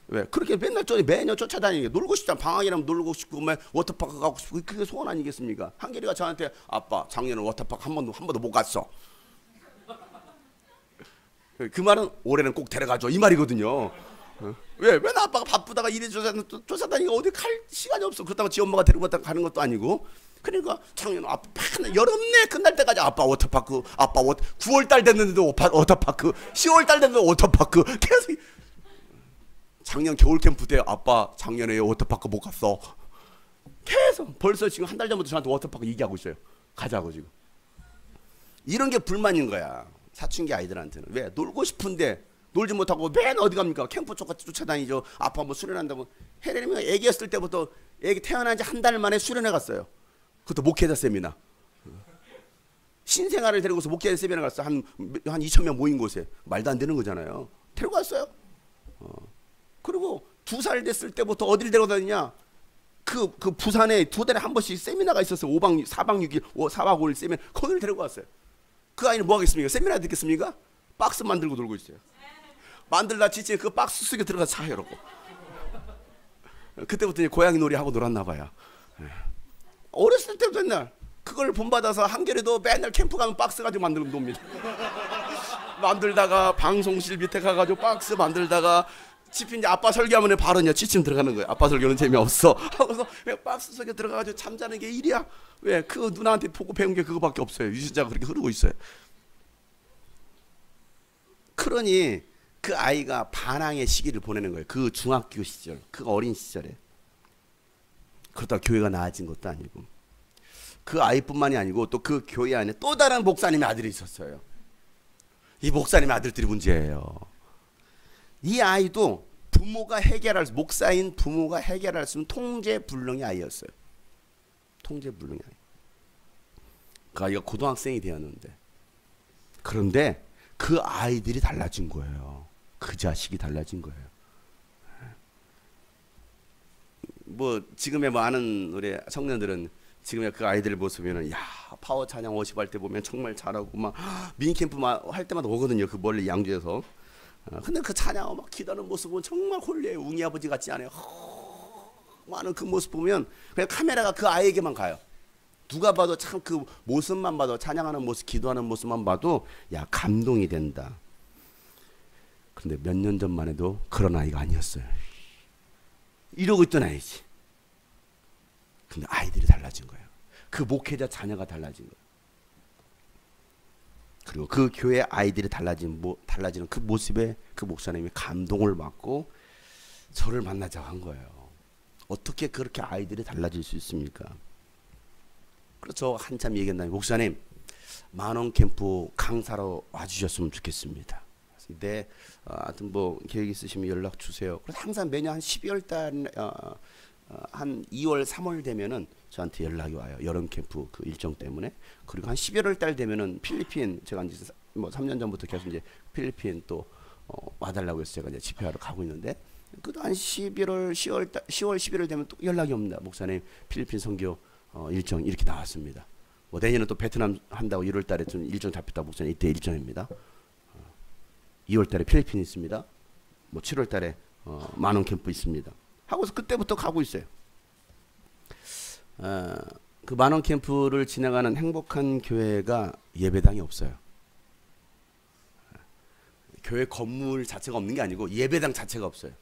왜? 그렇게 맨날 매년 쫓아다니게. 놀고 싶잖아. 방학이라면 놀고 싶고 워터파크 가고 싶고 그게 소원 아니겠습니까? 한결이가 저한테 아빠 작년에 워터파크 한 번도 못 갔어. 그 말은 올해는 꼭 데려가줘 이 말이거든요. 왜 아빠가 바쁘다가 이래 쫓아다니니까 어디 갈 시간이 없어. 그렇다고 지 엄마가 데리고 갔다 가는 것도 아니고. 그러니까 작년 아빠 여름내 끝날 때까지 아빠 워터파크, 아빠 9월달 됐는데도 워터파크, 10월달 됐는데도 워터파크 계속. 작년 겨울 캠프 때 아빠 작년에 워터파크 못 갔어. 계속 벌써 지금 한 달 전부터 저한테 워터파크 얘기하고 있어요. 가자고 지금. 이런 게 불만인 거야. 사춘기 아이들한테는. 왜? 놀고 싶은데 놀지 못하고 맨 어디 갑니까? 캠프 쪽같이 쫓아다니죠. 아빠 뭐 수련한다고. 혜련이가 애기였을 때부터 애기 태어난 지 한 달 만에 수련회 갔어요. 그것도 목회자 세미나. 신생아를 데리고서 목회자 세미나 갔어. 한 2,000명 모인 곳에. 말도 안 되는 거잖아요. 데리고 갔어요. 그리고 2살 됐을 때부터 어디를 데리고 다니냐? 그 부산에 2달에 한 번씩 세미나가 있었어요. 4박 6일, 4박 5일 세미나. 거기를 데리고 왔어요. 그 아이는 뭐 하겠습니까? 세미나 듣겠습니까? 박스 만들고 놀고 있어요. 만들다 지치면 그 박스 속에 들어가서 차 이러고. 그때부터 이제 고양이 놀이 하고 놀았나 봐요. 어렸을 때부터 맨날 그걸 본받아서 한겨레도 맨날 캠프 가면 박스 가지고 만들고 놉니다. 만들다가 방송실 밑에 가가지고 박스 만들다가 집이 이제 아빠 설교하면 바로 이제 지침 들어가는 거예요. 아빠 설교는 재미없어 하고서 박스 속에 들어가가지고 잠자는 게 일이야. 왜? 그 누나한테 보고 배운 게 그거밖에 없어요. 유전자가 그렇게 흐르고 있어요. 그러니 그 아이가 반항의 시기를 보내는 거예요. 그 중학교 시절, 그 어린 시절에. 그러다 교회가 나아진 것도 아니고. 그 아이뿐만이 아니고 또 그 교회 안에 또 다른 목사님의 아들이 있었어요. 이 목사님의 아들들이 문제예요. 이 아이도 목사인 부모가 해결할 수 있는 통제불능의 아이였어요. 통제불능의 아이. 그 아이가 고등학생이 되었는데, 그런데 그 아이들이 달라진 거예요. 그 자식이 달라진 거예요. 뭐 지금의 많은 우리 청년들은 지금의 그 아이들 모습이면 야 파워 찬양 워십할 때 보면 정말 잘하고 막 미니캠프 할 때마다 오거든요. 그 멀리 양주에서. 근데 그 찬양하고 막 기도하는 모습은 정말 홀려요. 웅이 아버지 같지 않아요. 많은 그 모습 보면 그냥 카메라가 그 아이에게만 가요. 누가 봐도 참 그 모습만 봐도 찬양하는 모습, 기도하는 모습만 봐도 야 감동이 된다. 그런데 몇 년 전만 해도 그런 아이가 아니었어요. 이러고 있던 아이지. 근데 아이들이 달라진 거예요. 그 목회자 자녀가 달라진 거예요. 그리고 그 교회 아이들이 달라지는 그 모습에 그 목사님이 감동을 받고 저를 만나자고 한 거예요. 어떻게 그렇게 아이들이 달라질 수 있습니까? 그래서 한참 얘기했나요? 목사님, 만원 캠프 강사로 와주셨으면 좋겠습니다. 네, 하여튼 뭐 계획 있으시면 연락 주세요. 그래서 항상 매년 한 12월 달, 한 2월, 3월 되면은 저한테 연락이 와요. 여름 캠프 그 일정 때문에. 그리고 한 11월 달 되면은 필리핀, 제가 이제 뭐 3년 전부터 계속 이제 필리핀 또 와달라고 해서 제가 이제 집회하러 가고 있는데, 그도 한 11월, 10월, 11월 되면 또 연락이 옵니다. 목사님, 필리핀 선교 일정 이렇게 나왔습니다. 뭐 내년은 또 베트남 한다고 1월 달에 좀 일정 잡혔다. 목사님 이때 일정입니다. 2월 달에 필리핀 있습니다. 뭐 7월 달에 만원 캠프 있습니다. 하고서 그때부터 가고 있어요. 그 만원 캠프를 진행하는 행복한 교회가 예배당이 없어요. 교회 건물 자체가 없는 게 아니고 예배당 자체가 없어요.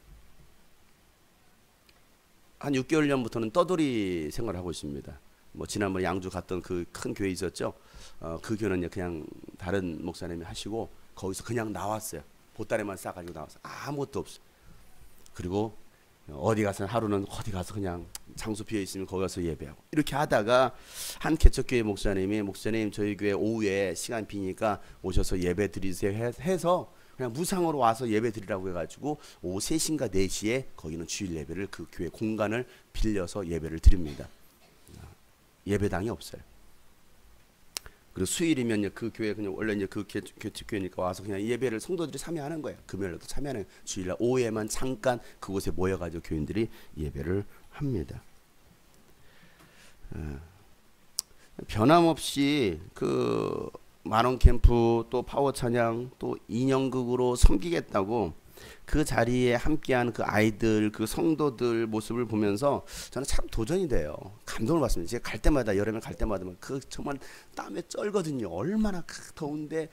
한 6개월 전부터는 떠돌이 생활을 하고 있습니다. 뭐 지난번에 양주 갔던 그 큰 교회 있었죠. 그 교회는 그냥 다른 목사님이 하시고 거기서 그냥 나왔어요. 보따리만 싸가지고 나왔어요. 아무것도 없어요. 그리고 어디 가서 하루는 어디 가서 그냥 장소 비어 있으면 거기 가서 예배하고 이렇게 하다가 한 개척교회 목사님이 목사님 저희 교회 오후에 시간 비니까 오셔서 예배 드리세요 해서 그냥 무상으로 와서 예배 드리라고 해가지고 오후 3시인가 4시에 거기는 주일 예배를 그 교회 공간을 빌려서 예배를 드립니다. 예배당이 없어요. 그리고 수요일이면 그 교회 그냥 원래 이제 그 교회니까 와서 그냥 예배를 성도들이 참여하는 거예요. 금요일에도 참여하는 주일날 오후에만 잠깐 그곳에 모여가지고 교인들이 예배를 합니다. 변함없이 그 만원 캠프 또 파워 찬양 또 인형극으로 섬기겠다고 그 자리에 함께하는 그 아이들 그 성도들 모습을 보면서 저는 참 도전이 돼요. 감동을 받습니다. 제가 갈 때마다 여름에 갈 때마다 그 정말 땀에 쩔거든요. 얼마나 더운데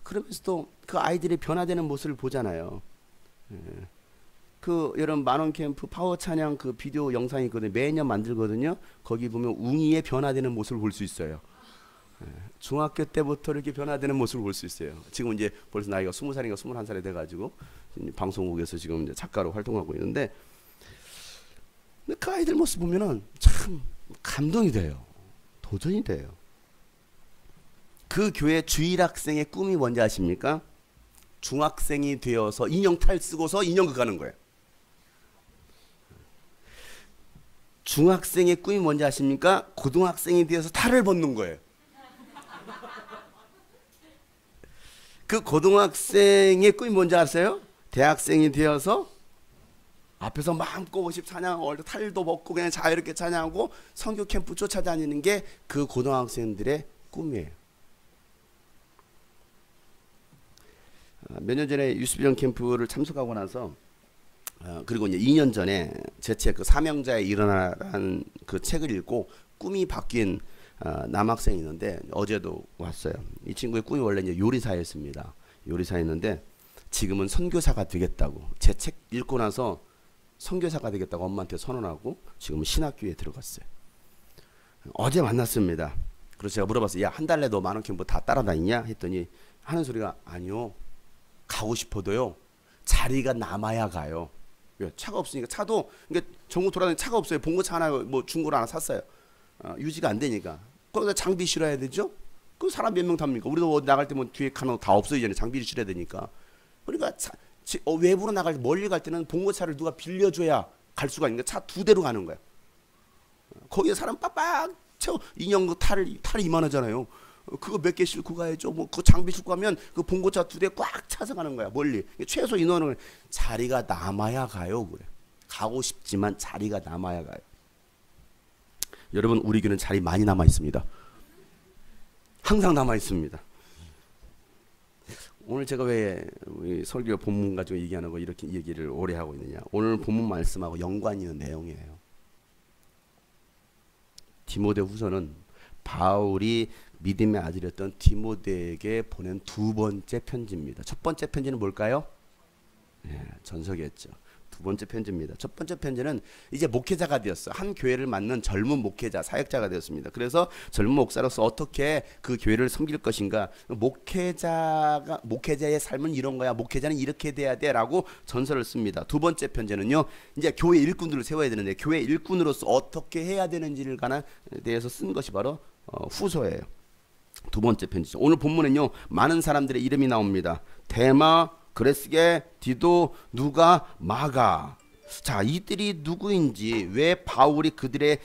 그러면서도 그 아이들이 변화되는 모습을 보잖아요. 그 여러분 만원 캠프 파워 찬양 그 비디오 영상이 있거든요. 매년 만들거든요. 거기 보면 웅이의 변화되는 모습을 볼 수 있어요. 중학교 때부터 이렇게 변화되는 모습을 볼 수 있어요. 지금 이제 벌써 나이가 20살인가 21살이 돼가지고 방송국에서 지금 이제 작가로 활동하고 있는데, 그 아이들 모습 보면은 참 감동이 돼요. 도전이 돼요. 그 교회 주일학생의 꿈이 뭔지 아십니까? 중학생이 되어서 인형탈 쓰고서 인형극 하는 거예요. 중학생의 꿈이 뭔지 아십니까? 고등학생이 되어서 탈을 벗는 거예요. 그 고등학생의 꿈이 뭔지 아세요? 대학생이 되어서 앞에서 마음껏 worship 찬양하고 탈도 벗고 그냥 자유롭게 찬양하고 선교 캠프 쫓아다니는 게 그 고등학생들의 꿈이에요. 몇 년 전에 유스비전 캠프를 참석하고 나서 그리고 이제 2년 전에 제 책 그 사명자의 일어나라는 그 책을 읽고 꿈이 바뀐 남학생이 있는데 어제도 왔어요. 이 친구의 꿈이 원래 이제 요리사였습니다. 요리사였는데 지금은 선교사가 되겠다고, 제 책 읽고 나서 선교사가 되겠다고 엄마한테 선언하고 지금은 신학교에 들어갔어요. 어제 만났습니다. 그래서 제가 물어봤어요. 야, 한 달 내 너 만원 캠프 다 따라다니냐? 했더니 하는 소리가 아니요. 가고 싶어도요. 자리가 남아야 가요. 왜? 차가 없으니까. 차도 그러니까 전국 돌아다니는 차가 없어요. 봉고차 하나 뭐 중고로 하나 샀어요. 유지가 안 되니까. 거기다 장비 실어야 되죠. 그 사람 몇 명 탑니까? 우리도 나갈 때 뭐 뒤에 카노 다 없어지잖아요. 장비를 실어야 되니까. 그러니까 외부로 나갈 때 멀리 갈 때는 봉고차를 누가 빌려줘야 갈 수가 있는 거야. 차 2대로 가는 거야. 거기에 사람 빡빡 채워. 인형 그 탈이 2만 원잖아요. 그거 몇 개 싣고 가야죠. 뭐 그 장비 싣고 가면 그 봉고차 2대 꽉 차서 가는 거야. 멀리. 최소 인원은 자리가 남아야 가요. 그래. 가고 싶지만 자리가 남아야 가요. 여러분, 우리 교회는 자리 많이 남아 있습니다. 항상 남아 있습니다. 오늘 제가 왜 설교 본문 가지고 얘기하는 거 이렇게 얘기를 오래 하고 있느냐? 오늘 본문 말씀하고 연관이 있는 내용이에요. 디모데후서는 바울이 믿음의 아들이었던 디모데에게 보낸 2번째 편지입니다. 첫 번째 편지는 뭘까요? 전서기였죠. 2번째 편지입니다. 첫 번째 편지는 이제 목회자가 되었어. 한 교회를 맡는 젊은 목회자, 사역자가 되었습니다. 그래서 젊은 목사로서 어떻게 그 교회를 섬길 것인가. 목회자의 삶은 이런 거야. 목회자는 이렇게 돼야 돼라고 전서를 씁니다. 2번째 편지는요. 이제 교회 일꾼들을 세워야 되는데 교회 일꾼으로서 어떻게 해야 되는지를 관한 대해서 쓴 것이 바로 후서예요. 2번째 편지죠. 오늘 본문은요. 많은 사람들의 이름이 나옵니다. 데마, 그레스게, 디도, 누가, 마가. 자, 이들이 누구인지, 왜 바울이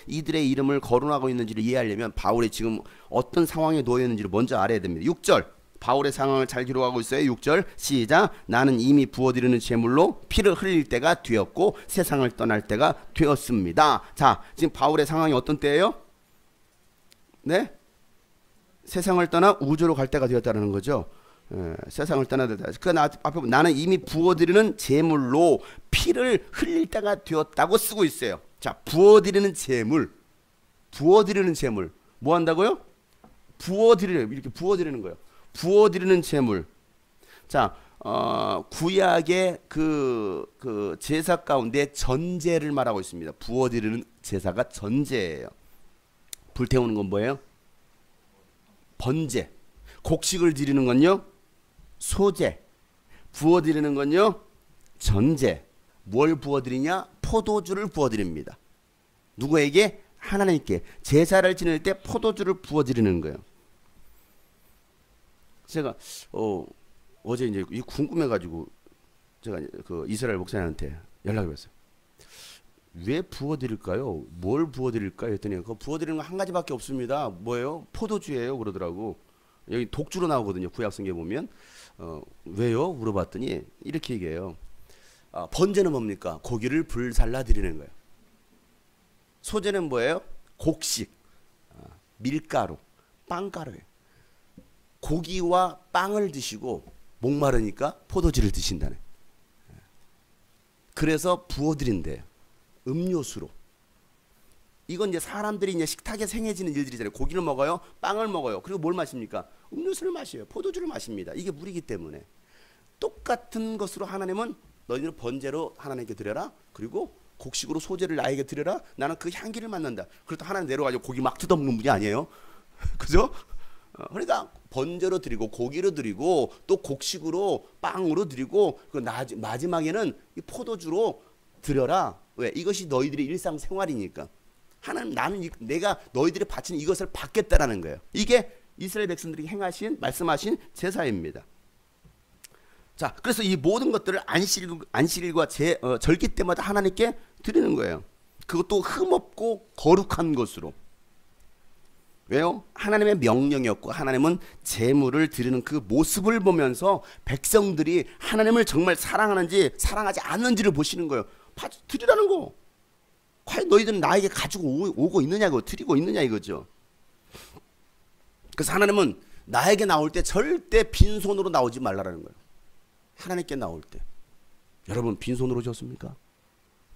이들의 이름을 거론하고 있는지를 이해하려면 바울이 지금 어떤 상황에 놓여 있는지를 먼저 알아야 됩니다. 6절. 바울의 상황을 잘 기록하고 있어요. 6절 시작. 나는 이미 부어드리는 제물로 피를 흘릴 때가 되었고 세상을 떠날 때가 되었습니다. 자, 지금 바울의 상황이 어떤 때예요? 네? 세상을 떠나 우주로 갈 때가 되었다는 거죠. 세상을 떠나야 된다. 그 앞에 나는 이미 부어드리는 제물로 피를 흘릴 때가 되었다고 쓰고 있어요. 자, 부어드리는 제물. 뭐 한다고요? 이렇게 부어드리는 거예요. 부어드리는 제물. 자, 구약의 그 제사 가운데 전제를 말하고 있습니다. 부어드리는 제사가 전제예요. 불태우는 건 뭐예요? 번제. 곡식을 드리는 건요? 소제. 부어드리는 건요? 전제. 뭘 부어드리냐? 포도주를 부어드립니다. 누구에게? 하나님께. 제사를 지낼 때 포도주를 부어드리는 거예요. 제가 어제 이제 궁금해가지고 제가 그 이스라엘 목사님한테 연락이 왔어요. 왜 부어드릴까요? 뭘 부어드릴까요? 했더니 그 부어드리는 거 한 가지밖에 없습니다. 뭐예요? 포도주예요. 그러더라고. 여기 독주로 나오거든요. 구약성경에 보면. 왜요? 물어봤더니 이렇게 얘기해요. 번제는 뭡니까? 고기를 불살라 드리는 거예요. 소제는 뭐예요? 곡식, 밀가루, 빵가루예요. 고기와 빵을 드시고 목마르니까 포도주를 드신다네. 그래서 부어드린대요. 음료수로. 이건 이제 사람들이 이제 식탁에 생해지는 일들이잖아요. 고기를 먹어요, 빵을 먹어요. 그리고 뭘 마십니까? 음료수를 마셔요. 포도주를 마십니다. 이게 물이기 때문에. 똑같은 것으로 하나님은 너희는 번제로 하나님께 드려라. 그리고 곡식으로 소제를 나에게 드려라. 나는 그 향기를 맡는다. 그렇다 하나님 내려가지고 고기 막 뜯어먹는 분이 아니에요. 그죠? 그러니까 번제로 드리고 고기로 드리고 또 곡식으로 빵으로 드리고 그 마지막에는 이 포도주로 드려라. 왜? 이것이 너희들의 일상생활이니까. 하나님 나는 내가 너희들이 바치는 이것을 받겠다라는 거예요. 이게 이스라엘 백성들이 행하신 말씀하신 제사입니다. 자, 그래서 이 모든 것들을 안식일과 절기 때마다 하나님께 드리는 거예요. 그것도 흠없고 거룩한 것으로. 왜요? 하나님의 명령이었고 하나님은 제물을 드리는 그 모습을 보면서 백성들이 하나님을 정말 사랑하는지 사랑하지 않는지를 보시는 거예요. 드리라는 거. 과연 너희들은 나에게 가지고 오고 있느냐고, 드리고 있느냐 이거죠. 그래서 하나님은 나에게 나올 때 절대 빈손으로 나오지 말라라는 거예요. 하나님께 나올 때. 여러분 빈손으로 오셨습니까?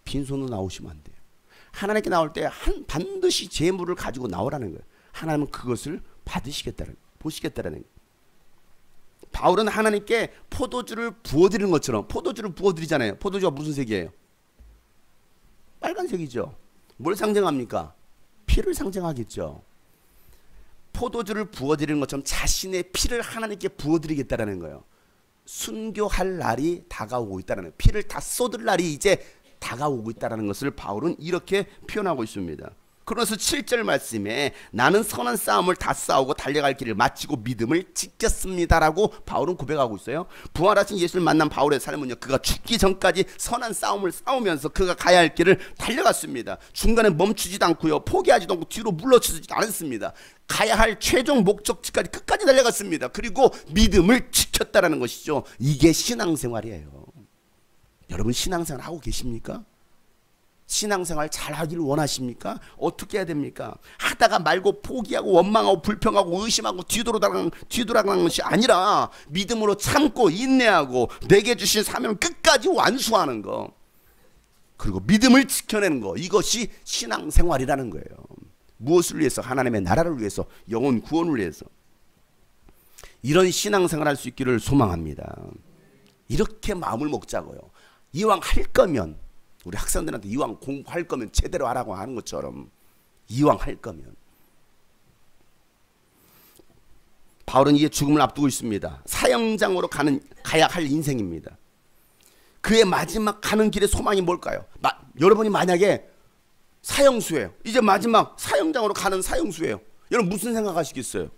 빈손으로 나오시면 안 돼요. 하나님께 나올 때 반드시 제물을 가지고 나오라는 거예요. 하나님은 그것을 보시겠다라는 거예요. 바울은 하나님께 포도주를 부어드리는 것처럼 포도주를 부어드리잖아요. 포도주가 무슨 색이에요? 빨간색이죠. 뭘 상징합니까? 피를 상징하겠죠. 포도주를 부어드리는 것처럼 자신의 피를 하나님께 부어드리겠다라는 거예요. 순교할 날이 다가오고 있다는 거예요. 피를 다 쏟을 날이 이제 다가오고 있다는 것을 바울은 이렇게 표현하고 있습니다. 그래서 7절 말씀에 나는 선한 싸움을 다 싸우고 달려갈 길을 마치고 믿음을 지켰습니다라고 바울은 고백하고 있어요. 부활하신 예수를 만난 바울의 삶은요, 그가 죽기 전까지 선한 싸움을 싸우면서 그가 가야 할 길을 달려갔습니다. 중간에 멈추지도 않고요, 포기하지도 않고 뒤로 물러서지도 않았습니다. 가야 할 최종 목적지까지 끝까지 달려갔습니다. 그리고 믿음을 지켰다라는 것이죠. 이게 신앙생활이에요. 여러분 신앙생활 하고 계십니까? 신앙생활 잘 하기를 원하십니까? 어떻게 해야 됩니까? 하다가 말고 포기하고 원망하고 불평하고 의심하고 뒤돌아가는 것이 아니라 믿음으로 참고 인내하고 내게 주신 사명 끝까지 완수하는 거, 그리고 믿음을 지켜내는 거, 이것이 신앙생활이라는 거예요. 무엇을 위해서? 하나님의 나라를 위해서, 영혼 구원을 위해서. 이런 신앙생활 할 수 있기를 소망합니다. 이렇게 마음을 먹자고요. 이왕 할 거면, 우리 학생들한테 이왕 공부할 거면 제대로 하라고 하는 것처럼, 이왕 할 거면. 바울은 이제 죽음을 앞두고 있습니다. 사형장으로 가야 할 인생입니다. 그의 마지막 가는 길의 소망이 뭘까요? 여러분이 만약에 사형수예요. 이제 마지막 사형장으로 가는 사형수예요. 여러분 무슨 생각하시겠어요?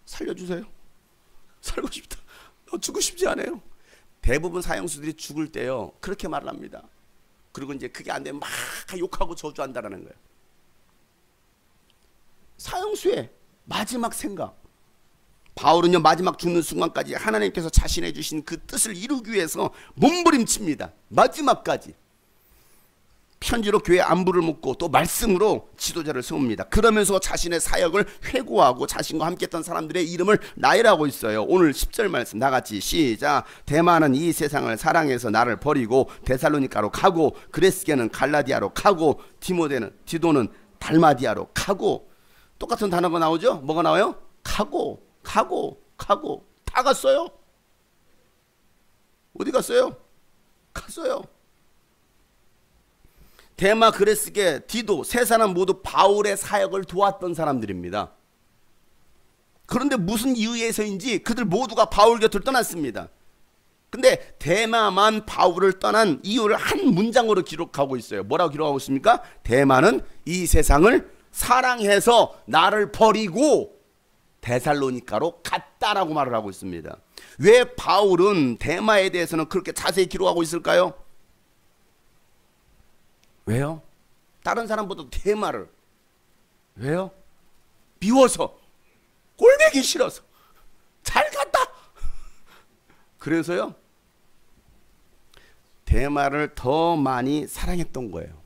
살려주세요. 살고 싶다. 죽고 싶지 않아요. 대부분 사형수들이 죽을 때요, 그렇게 말을 합니다. 그리고 이제 그게 안 되면 막 욕하고 저주한다라는 거예요. 사형수의 마지막 생각. 바울은요, 마지막 죽는 순간까지 하나님께서 자신해 주신 그 뜻을 이루기 위해서 몸부림칩니다. 마지막까지. 편지로 교회 안부를 묻고 또 말씀으로 지도자를 세웁니다. 그러면서 자신의 사역을 회고하고 자신과 함께했던 사람들의 이름을 나열하고 있어요. 오늘 10절 말씀 나같이 시작. 데마는 이 세상을 사랑해서 나를 버리고 데살로니가로 가고, 그레스게는 갈라디아로 가고, 디도는 달마디아로 가고. 똑같은 단어가 나오죠? 뭐가 나와요? 가고 다 갔어요. 어디 갔어요? 갔어요. 데마, 그레스게, 디도 세 사람 모두 바울의 사역을 도왔던 사람들입니다. 그런데 무슨 이유에서인지 그들 모두가 바울 곁을 떠났습니다. 근데 데마만 바울을 떠난 이유를 한 문장으로 기록하고 있어요. 뭐라고 기록하고 있습니까? 데마는 이 세상을 사랑해서 나를 버리고 데살로니가로 갔다라고 말을 하고 있습니다. 왜 바울은 데마에 대해서는 그렇게 자세히 기록하고 있을까요? 왜요? 다른 사람보다 데마를. 왜요? 미워서, 꼴보기 싫어서. 잘 갔다. 그래서요, 데마를 더 많이 사랑했던 거예요.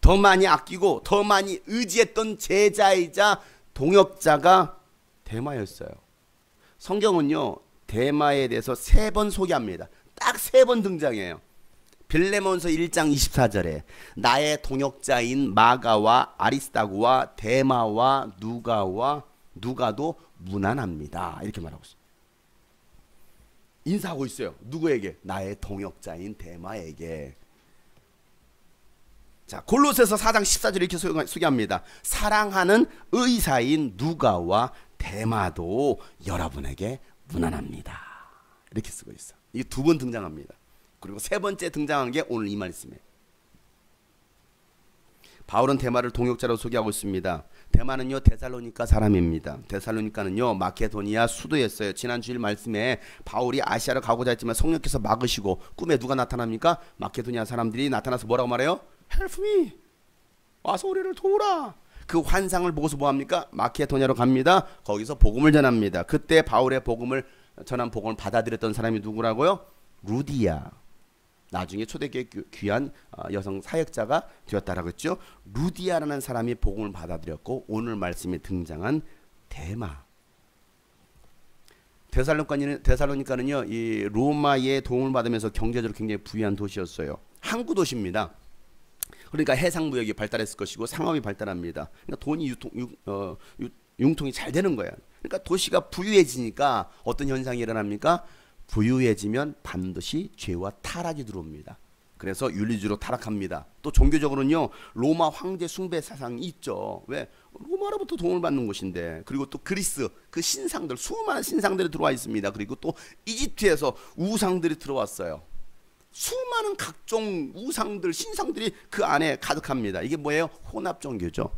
더 많이 아끼고 더 많이 의지했던 제자이자 동역자가 데마였어요. 성경은요, 데마에 대해서 3번 소개합니다. 딱 3번 등장해요. 빌레몬서 1장 24절에 나의 동역자인 마가와 아리스다고와 데마와 누가도 무난합니다. 이렇게 말하고 있어요. 인사하고 있어요. 누구에게? 나의 동역자인 데마에게. 자, 골로새서 4장 14절 이렇게 소개합니다. 사랑하는 의사인 누가와 데마도 여러분에게 문안합니다. 이렇게 쓰고 있어. 이게 두 번 등장합니다. 그리고 세 번째 등장한 게 오늘 이 말씀이에요. 바울은 데마를 동역자로 소개하고 있습니다. 데마는요 데살로니가 사람입니다. 데살로니가는요 마케도니아 수도였어요. 지난 주일 말씀에 바울이 아시아를 가고자 했지만 성령께서 막으시고 꿈에 누가 나타납니까? 마케도니아 사람들이 나타나서 뭐라고 말해요? Help me. 와서 우리를 도우라. 그 환상을 보고서 뭐합니까? 마케도니아로 갑니다. 거기서 복음을 전합니다. 그때 바울의 복음을 전한 복음을 받아들였던 사람이 누구라고요? 루디아. 나중에 초대교회 귀한 여성 사역자가 되었다라고 했죠. 루디아라는 사람이 복음을 받아들였고 오늘 말씀에 등장한 데마. 데살로니가는요 이 로마의 도움을 받으면서 경제적으로 굉장히 부유한 도시였어요. 항구 도시입니다. 그러니까 해상 무역이 발달했을 것이고 상업이 발달합니다. 그러니까 돈이 융통이 잘 되는 거예요. 그러니까 도시가 부유해지니까 어떤 현상이 일어납니까? 부유해지면 반드시 죄와 타락이 들어옵니다. 그래서 윤리주의로 타락합니다. 또 종교적으로는요 로마 황제 숭배 사상이 있죠. 왜? 로마로부터 도움을 받는 곳인데. 그리고 또 그리스 그 신상들 수많은 신상들이 들어와 있습니다. 그리고 또 이집트에서 우상들이 들어왔어요. 수많은 각종 우상들 신상들이 그 안에 가득합니다. 이게 뭐예요? 혼합 종교죠.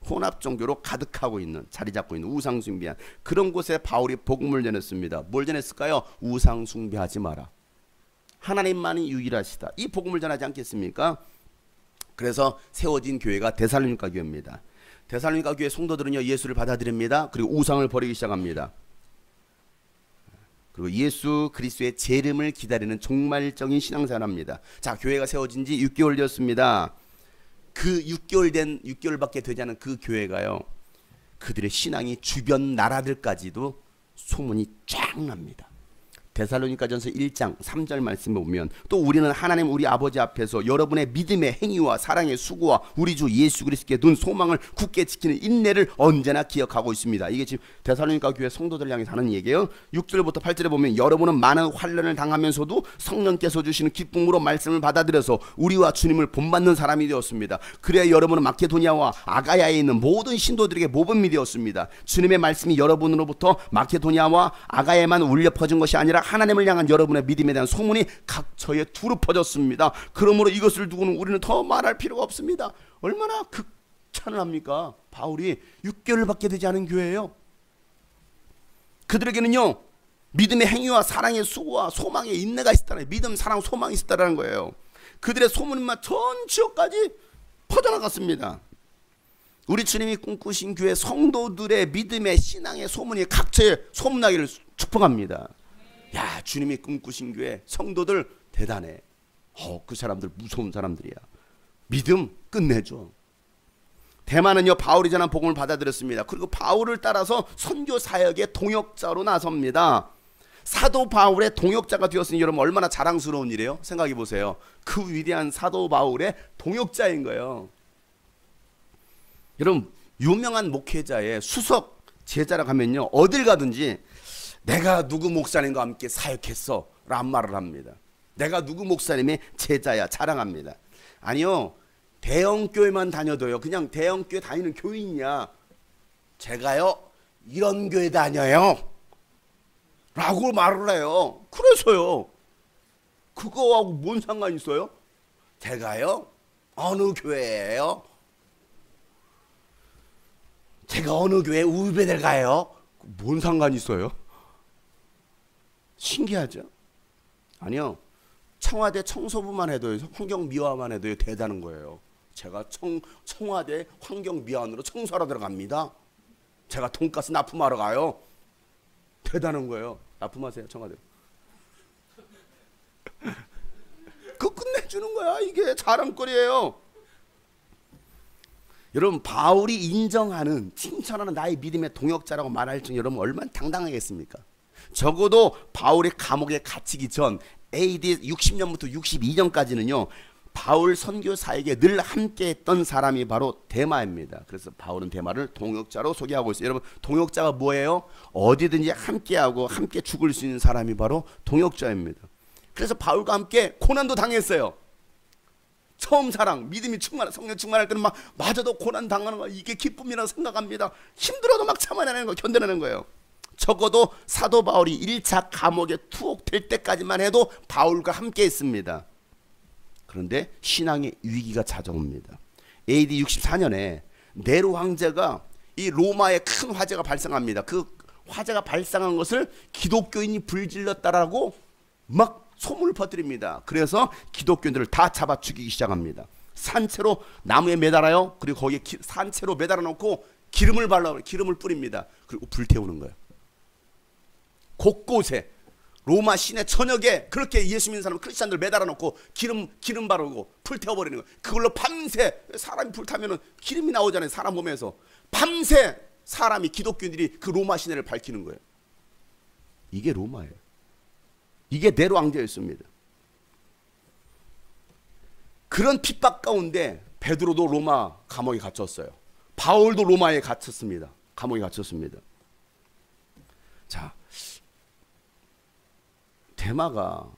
혼합 종교로 가득하고 있는 자리 잡고 있는 우상 숭배한 그런 곳에 바울이 복음을 전했습니다. 뭘 전했을까요? 우상 숭배하지 마라. 하나님만이 유일하시다. 이 복음을 전하지 않겠습니까? 그래서 세워진 교회가 데살로니가 교회입니다. 데살로니가 교회 성도들은요 예수를 받아들입니다. 그리고 우상을 버리기 시작합니다. 그리고 예수 그리스도의 재림을 기다리는 종말적인 신앙생활합니다. 자, 교회가 세워진 지 6개월 되었습니다. 그 6개월밖에 되지 않은 그 교회가요 그들의 신앙이 주변 나라들까지도 소문이 쫙 납니다. 데살로니가전서 1장 3절 말씀을 보면 또 우리는 하나님 우리 아버지 앞에서 여러분의 믿음의 행위와 사랑의 수고와 우리 주 예수 그리스도께 둔 소망을 굳게 지키는 인내를 언제나 기억하고 있습니다. 이게 지금 데살로니가 교회 성도들 향해서 하는 얘기예요. 6절부터 8절에 보면 여러분은 많은 환난을 당하면서도 성령께서 주시는 기쁨으로 말씀을 받아들여서 우리와 주님을 본받는 사람이 되었습니다. 그래야 여러분은 마케도니아와 아가야에 있는 모든 신도들에게 모범이 되었습니다. 주님의 말씀이 여러분으로부터 마케도니아와 아가야에만 울려 퍼진 것이 아니라 하나님을 향한 여러분의 믿음에 대한 소문이 각처에 두루 퍼졌습니다. 그러므로 이것을 두고는 우리는 더 말할 필요가 없습니다. 얼마나 극찬을 합니까? 바울이 6개월밖에 되지 않은 교회예요. 그들에게는요 믿음의 행위와 사랑의 수고와 소망의 인내가 있었다는 믿음, 사랑, 소망이 있었다는 거예요. 그들의 소문만 전 지역까지 퍼져나갔습니다. 우리 주님이 꿈꾸신 교회 성도들의 믿음의 신앙의 소문이 각처에 소문나기를 축복합니다. 야, 주님이 꿈꾸신 교회 성도들 대단해. 그 사람들 무서운 사람들이야. 믿음 끝내줘. 대만은요 바울이 전한 복음을 받아들였습니다. 그리고 바울을 따라서 선교 사역의 동역자로 나섭니다. 사도 바울의 동역자가 되었으니 여러분 얼마나 자랑스러운 일이에요. 생각해 보세요. 그 위대한 사도 바울의 동역자인 거예요. 여러분 유명한 목회자의 수석 제자라 가면요 어딜 가든지 내가 누구 목사님과 함께 사역했어 라는 말을 합니다. 내가 누구 목사님의 제자야 자랑합니다. 아니요 대형교회만 다녀도요 그냥 대형교회 다니는 교인이야 제가요 이런 교회 다녀요 라고 말을 해요. 그래서요 그거하고 뭔 상관이 있어요? 제가요 어느 교회예요? 제가 어느 교회 우배들 가요? 뭔 상관이 있어요? 신기하죠? 아니요 청와대 청소부만 해도 환경미화만 해도 대단한 거예요. 제가 청와대 환경미화원으로 청소하러 들어갑니다. 제가 돈가스 납품하러 가요. 대단한 거예요. 납품하세요 청와대. 그거 끝내주는 거야. 이게 자랑거리예요. 여러분 바울이 인정하는 칭찬하는 나의 믿음의 동역자라고 말할 정 여러분 얼마나 당당하겠습니까? 적어도 바울이 감옥에 갇히기 전 AD 60년부터 62년까지는요 바울 선교사에게 늘 함께했던 사람이 바로 데마입니다. 그래서 바울은 데마를 동역자로 소개하고 있어요. 여러분, 동역자가 뭐예요? 어디든지 함께하고 함께 죽을 수 있는 사람이 바로 동역자입니다. 그래서 바울과 함께 고난도 당했어요. 처음 사랑, 믿음이 충만한, 성령 충만할 때는 막 맞아도 고난 당하는 거, 이게 기쁨이라고 생각합니다. 힘들어도 막 참아내는 거, 견뎌내는 거예요. 적어도 사도 바울이 1차 감옥에 투옥될 때까지만 해도 바울과 함께 했습니다. 그런데 신앙의 위기가 찾아옵니다. AD 64년에 네로 황제가 이 로마에 큰 화재가 발생합니다. 그 화재가 발생한 것을 기독교인이 불질렀다라고 막 소문을 퍼뜨립니다. 그래서 기독교인들을 다 잡아 죽이기 시작합니다. 산채로 나무에 매달아요. 그리고 거기에 산채로 매달아 놓고 기름을 기름을 뿌립니다. 그리고 불태우는 거예요. 곳곳에 로마 시내 전역에 그렇게 예수 믿는 사람 크리스찬들 매달아 놓고 기름 바르고 불태워버리는 거예요. 그걸로 밤새, 사람이 불타면 기름이 나오잖아요. 사람 몸에서 밤새 사람이, 기독교인들이 그 로마 시내를 밝히는 거예요. 이게 로마예요. 이게 네로 황제였습니다. 그런 핍박 가운데 베드로도 로마 감옥에 갇혔어요. 바울도 로마에 갇혔습니다. 감옥에 갇혔습니다. 자, 데마가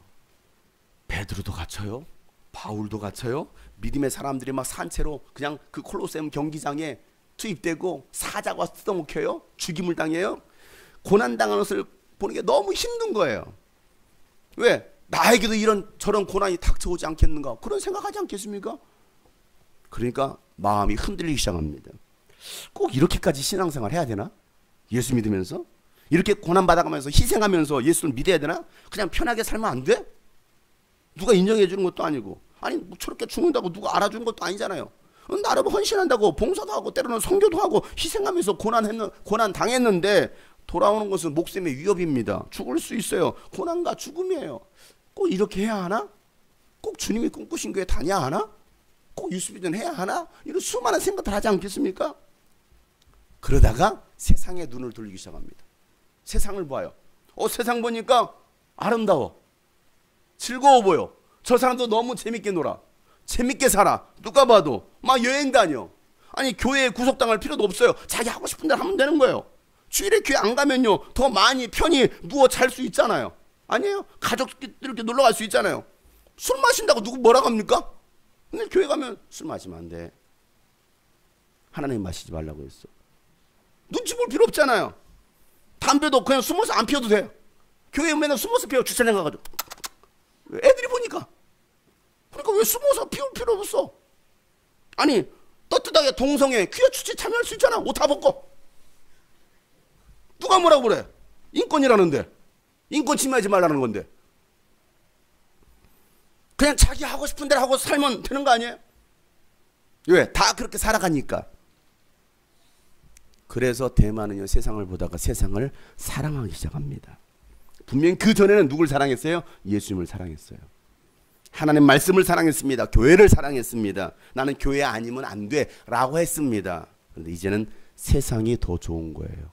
베드로도 갇혀요. 바울도 갇혀요. 믿음의 사람들이 막 산채로 그냥 그 콜로세움 경기장에 투입되고 사자가 뜯어먹혀요. 죽임을 당해요. 고난당하는 것을 보는 게 너무 힘든 거예요. 왜? 나에게도 이런 저런 고난이 닥쳐오지 않겠는가? 그런 생각하지 않겠습니까? 그러니까 마음이 흔들리기 시작합니다. 꼭 이렇게까지 신앙생활 해야 되나? 예수 믿으면서? 이렇게 고난받아가면서 희생하면서 예수를 믿어야 되나? 그냥 편하게 살면 안 돼? 누가 인정해 주는 것도 아니고, 아니 뭐 저렇게 죽는다고 누가 알아주는 것도 아니잖아요. 나름 헌신한다고 봉사도 하고 때로는 선교도 하고 희생하면서 고난 당했는데 돌아오는 것은 목숨의 위협입니다. 죽을 수 있어요. 고난과 죽음이에요. 꼭 이렇게 해야 하나? 꼭 주님이 꿈꾸신 교회 다녀야 하나? 꼭 유수비전 해야 하나? 이런 수많은 생각들 하지 않겠습니까? 그러다가 세상의 눈을 돌리기 시작합니다. 세상을 봐요. 세상 보니까 아름다워. 즐거워 보여. 저 사람도 너무 재밌게 놀아. 재밌게 살아. 누가 봐도 막 여행 다녀. 아니 교회에 구속당할 필요도 없어요. 자기 하고 싶은 대로 하면 되는 거예요. 주일에 교회 안 가면요 더 많이 편히 누워 잘 수 있잖아요. 아니에요? 가족들끼리 이렇게 놀러 갈 수 있잖아요. 술 마신다고 누구 뭐라고 합니까? 근데 교회 가면 술 마시면 안 돼. 하나님 마시지 말라고 했어. 눈치 볼 필요 없잖아요. 담배도 그냥 숨어서 안 피워도 돼. 교회에 맨날 숨어서 피워. 주차장 가가지고 애들이 보니까. 그러니까 왜 숨어서 피울 필요 없어. 아니 떳떳하게 동성애 퀴어 축제 참여할 수 있잖아. 옷 다 벗고. 누가 뭐라고 그래. 인권이라는데. 인권 침해하지 말라는 건데. 그냥 자기 하고 싶은 대로 하고 살면 되는 거 아니에요? 왜? 다 그렇게 살아가니까. 그래서 대만은요 세상을 보다가 세상을 사랑하기 시작합니다. 분명히 그 전에는 누굴 사랑했어요? 예수님을 사랑했어요. 하나님 말씀을 사랑했습니다. 교회를 사랑했습니다. 나는 교회 아니면 안 돼 라고 했습니다. 그런데 이제는 세상이 더 좋은 거예요.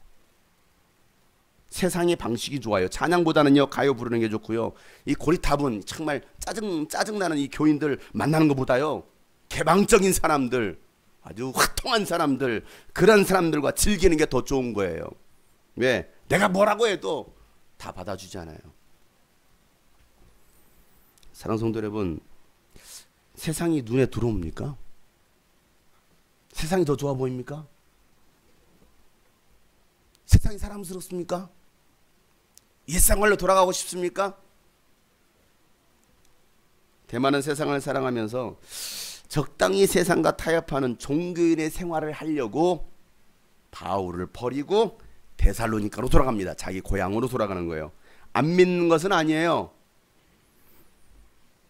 세상의 방식이 좋아요. 찬양보다는요 가요 부르는 게 좋고요. 이 고리탑은 정말 짜증나는 이 교인들 만나는 것보다요 개방적인 사람들, 아주 화통한 사람들, 그런 사람들과 즐기는 게 더 좋은 거예요. 왜? 내가 뭐라고 해도 다 받아주잖아요. 사랑하는 성도 여러분, 세상이 눈에 들어옵니까? 세상이 더 좋아 보입니까? 세상이 사랑스럽습니까? 옛생활로 돌아가고 싶습니까? 대만은 세상을 사랑하면서 적당히 세상과 타협하는 종교인의 생활을 하려고 바울을 버리고 데살로니가로 돌아갑니다. 자기 고향으로 돌아가는 거예요. 안 믿는 것은 아니에요.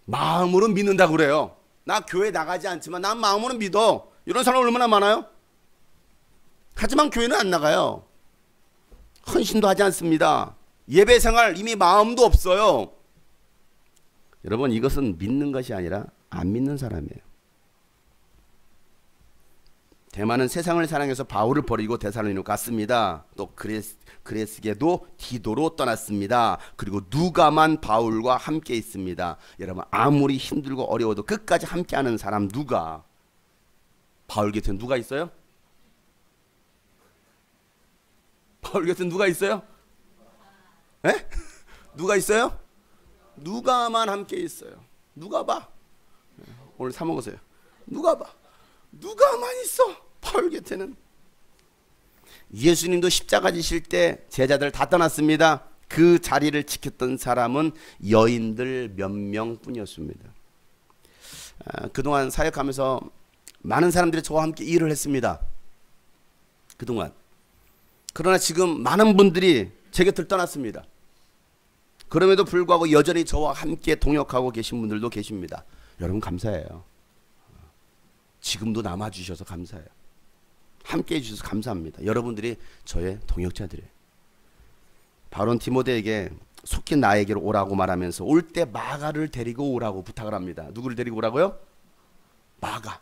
마음으로 믿는다고 그래요. 나 교회 나가지 않지만 난 마음으로 믿어. 이런 사람 얼마나 많아요? 하지만 교회는 안 나가요. 헌신도 하지 않습니다. 예배 생활 이미 마음도 없어요. 여러분 이것은 믿는 것이 아니라 안 믿는 사람이에요. 대마는 세상을 사랑해서 바울을 버리고 데살로니가로 갔습니다. 또 그레스게도 디도로 떠났습니다. 그리고 누가만 바울과 함께 있습니다. 여러분, 아무리 힘들고 어려워도 끝까지 함께하는 사람 누가? 바울 곁에 누가 있어요? 바울 곁에 누가 있어요? 에? 누가 있어요? 누가만 함께 있어요. 누가 봐? 오늘 사 먹으세요. 누가 봐? 누가만 있어. 바울 곁에는. 예수님도 십자가 지실 때 제자들 다 떠났습니다. 그 자리를 지켰던 사람은 여인들 몇 명뿐이었습니다. 그동안 사역하면서 많은 사람들이 저와 함께 일을 했습니다. 그동안. 그러나 지금 많은 분들이 제 곁을 떠났습니다. 그럼에도 불구하고 여전히 저와 함께 동역하고 계신 분들도 계십니다. 여러분 감사해요. 지금도 남아주셔서 감사해요. 함께 해주셔서 감사합니다. 여러분들이 저의 동역자들이에요. 바울은 디모데에게 속히 나에게로 오라고 말하면서 올 때 마가를 데리고 오라고 부탁을 합니다. 누구를 데리고 오라고요? 마가.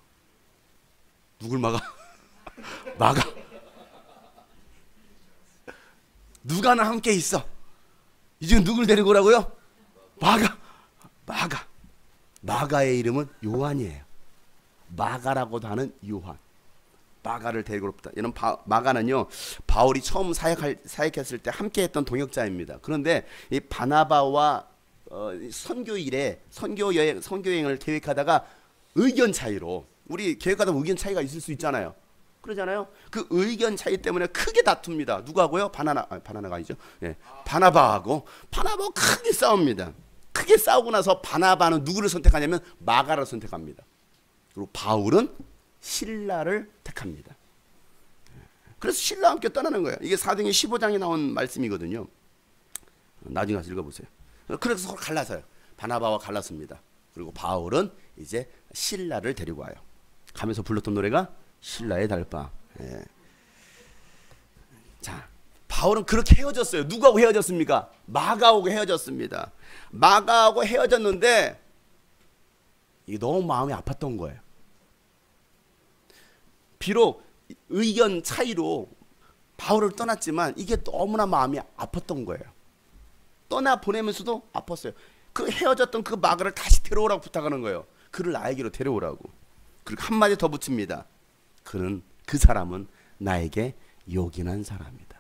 누굴 막아? 마가. 누가는 함께 있어. 이제 누굴 데리고 오라고요? 마가. 마가. 마가의 이름은 요한이에요. 마가라고도 하는 요한. 마가를 데리고 오다. 이런 마가는요, 바울이 처음 사역했을 때 함께했던 동역자입니다. 그런데 이 바나바와 선교일에 선교여행을 계획하다가 의견 차이로, 우리 계획하다 의견 차이가 있을 수 있잖아요. 그러잖아요. 그 의견 차이 때문에 크게 다툽니다. 누구하고요? 바나나가 아니죠. 예, 바나바하고 크게 싸웁니다. 크게 싸우고 나서 바나바는 누구를 선택하냐면 마가를 선택합니다. 그리고 바울은 실라를 택합니다. 그래서 실라와 함께 떠나는 거예요. 이게 사도행전 15장에 나온 말씀이거든요. 나중에 가서 읽어보세요. 그래서 서로 갈라서요. 바나바와 갈랐습니다. 그리고 바울은 이제 실라를 데리고 와요. 가면서 불렀던 노래가 신라의 달방. 예. 자, 바울은 그렇게 헤어졌어요. 누구하고 헤어졌습니까? 마가하고 헤어졌습니다. 마가하고 헤어졌는데 이게 너무 마음이 아팠던 거예요. 비록 의견 차이로 바울을 떠났지만 이게 너무나 마음이 아팠던 거예요. 떠나 보내면서도 아팠어요. 그 헤어졌던 그 마가를 다시 데려오라고 부탁하는 거예요. 그를 나에게로 데려오라고. 그리고 한마디 더 붙입니다. 그 사람은 나에게 요긴한 사람이다.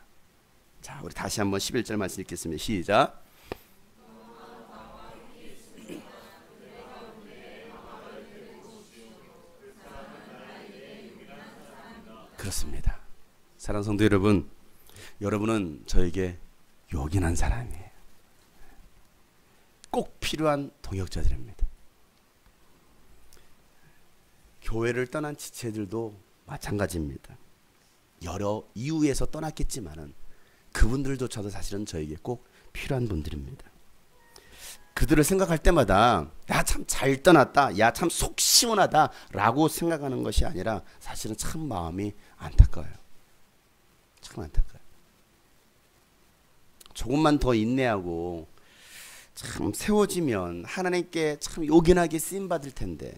자, 우리 다시 한번 11절 말씀 읽겠습니다. 시작. 그렇습니다. 사랑하는 성도 여러분, 여러분은 저에게 요긴한 사람이에요. 꼭 필요한 동역자들입니다. 교회를 떠난 지체들도 마찬가지입니다. 여러 이유에서 떠났겠지만은 그분들조차도 사실은 저에게 꼭 필요한 분들입니다. 그들을 생각할 때마다 야, 참 잘 떠났다, 야, 참 속 시원하다 라고 생각하는 것이 아니라 사실은 참 마음이 안타까워요. 참 안타까워요. 조금만 더 인내하고 참 세워지면 하나님께 참 요긴하게 쓰임받을 텐데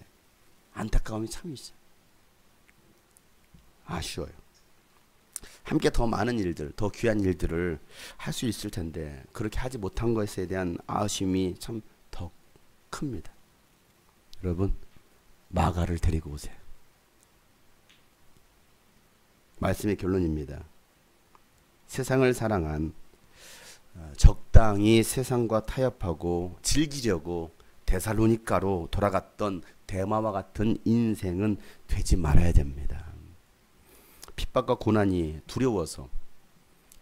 안타까움이 참 있어요. 아쉬워요. 함께 더 많은 일들, 더 귀한 일들을 할 수 있을 텐데 그렇게 하지 못한 것에 대한 아쉬움이 참 더 큽니다. 여러분, 마가를 데리고 오세요. 말씀의 결론입니다. 세상을 사랑한, 적당히 세상과 타협하고 즐기려고 데살로니가로 돌아갔던 데마와 같은 인생은 되지 말아야 됩니다. 핍박과 고난이 두려워서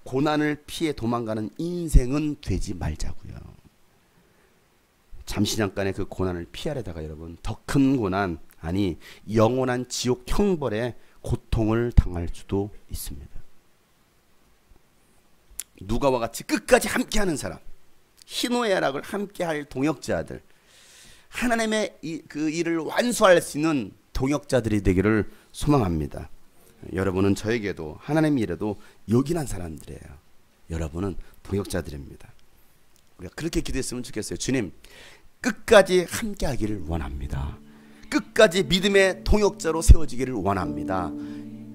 고난을 피해 도망가는 인생은 되지 말자고요. 잠시 잠깐의 그 고난을 피하려다가 여러분 더 큰 고난, 아니 영원한 지옥 형벌의 고통을 당할 수도 있습니다. 누가와 같이 끝까지 함께하는 사람, 희노의 야락을 함께할 동역자들, 하나님의 그 일을 완수할 수 있는 동역자들이 되기를 소망합니다. 여러분은 저에게도 하나님의 일에도 요긴한 사람들이에요. 여러분은 동역자들입니다. 우리가 그렇게 기도했으면 좋겠어요. 주님, 끝까지 함께하기를 원합니다. 끝까지 믿음의 동역자로 세워지기를 원합니다.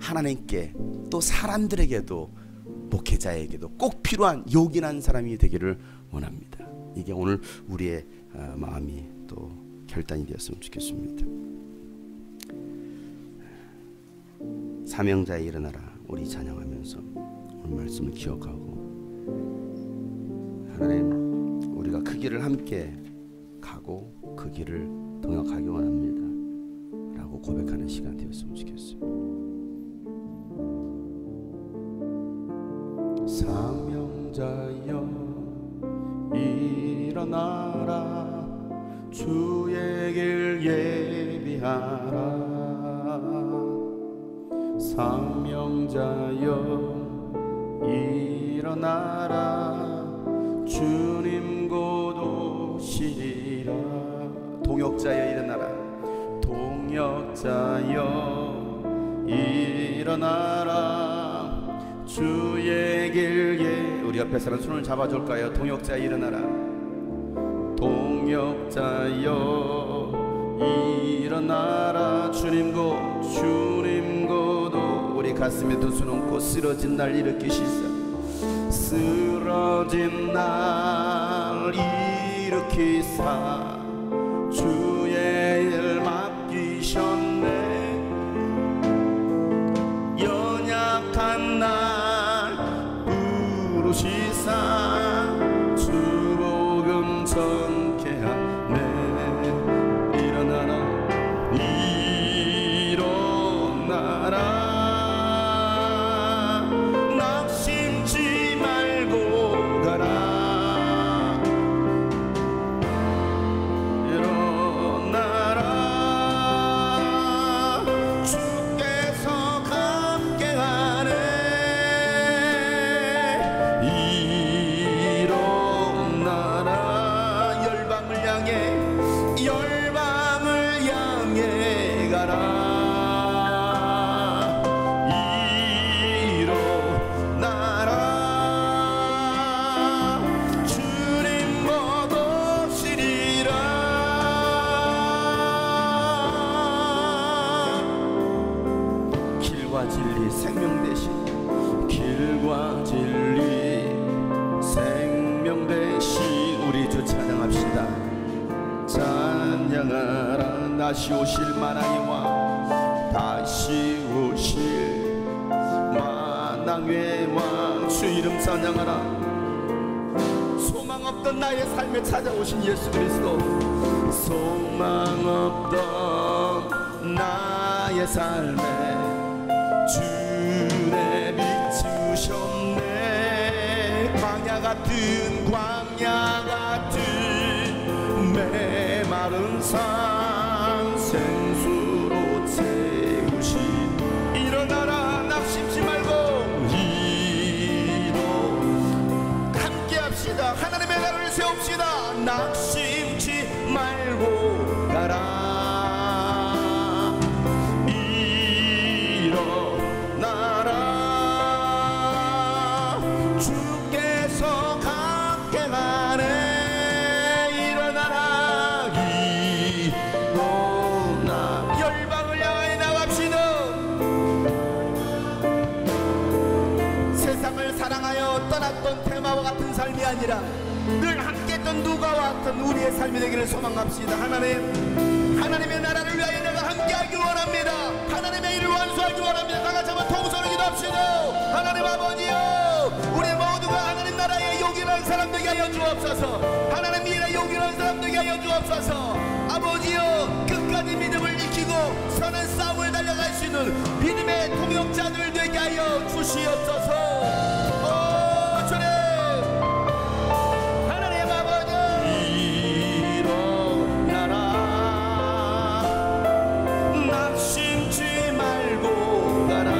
하나님께 또 사람들에게도 목회자에게도 꼭 필요한 요긴한 사람이 되기를 원합니다. 이게 오늘 우리의 마음이 또 결단이 되었으면 좋겠습니다. 사명자에 일어나라 우리 찬양하면서 오늘 말씀을 기억하고 하나님 우리가 그 길을 함께 가고 그 길을 동역하기 원합니다 라고 고백하는 시간 되었으면 좋겠습니다. 사명자여 일어나라 주의 길 예비하라 사명자여 일어나라 주님 곧 오시리라 동역자여 일어나라 동역자여 일어나라 주의 길에 우리 옆에 사람 손을 잡아줄까요? 동역자 일어나라 동역자여 일어나라 주님 곧도 우리 가슴에 두 손 얹고 쓰러진 날 일으키시사 쓰러진 날 일으키사 주의 일 맡기셨네 연약한 날 부르시사 주복음 전케 하네 일어나라 일어나라 낙심치 말고 가라 일어나라 주께서 함께하네 일어나라 열방을 향해 가라 길과 진리 생명 대신 우리 주 찬양합시다. 찬양하라 다시 오실 만왕의 왕 다시 오실 만왕의 왕 주 이름 찬양하라 소망 없던 나의 삶에 찾아오신 예수 그리스도 소망 없던 나의 삶에 주내 비추셨네 광야 같은 메마른 산 생수로 채우신 일어나라 낙심치 말고 함께 합시다 하나님의 나라를 세웁시다 낙심치 말고 가라 주께서 함께하네 일어나라 일어나 열방을 향하여 나갑시다 세상을 사랑하여 떠났던 테마와 같은 삶이 아니라 늘 함께했던 누가와 같은 우리의 삶이 되기를 소망합시다 하나님의 나라를 위하여 내가 함께하기 원합니다 하나님의 일을 완수하기 원합니다 다같이 한번 통성으로 기도합시다 하나님 아버지요 우리 모두가 하나님 나라의 요긴한 사람 되게 하여 주옵소서 하나님 일의 요긴한 사람 되게 하여 주옵소서 아버지여 끝까지 믿음을 지키고 선한 싸움을 달려갈 수 있는 믿음의 동역자들 되게 하여 주시옵소서 주님 하나님 아버지 일어나라 낙심치 말고 가라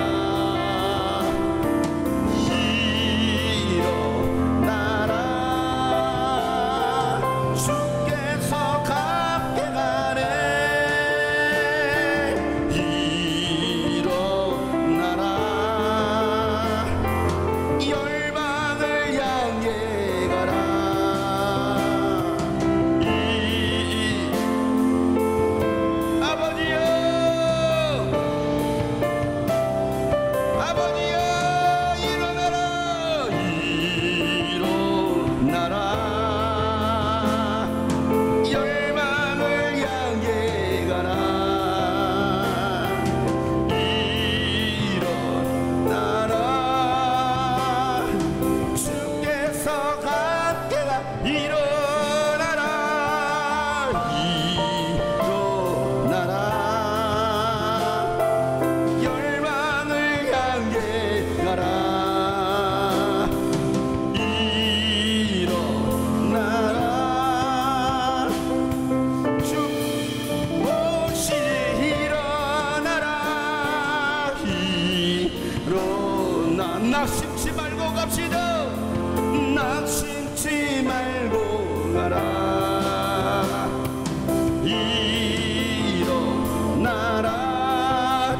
말고 갑시다. 낙심치 말고 가라. 일어나라.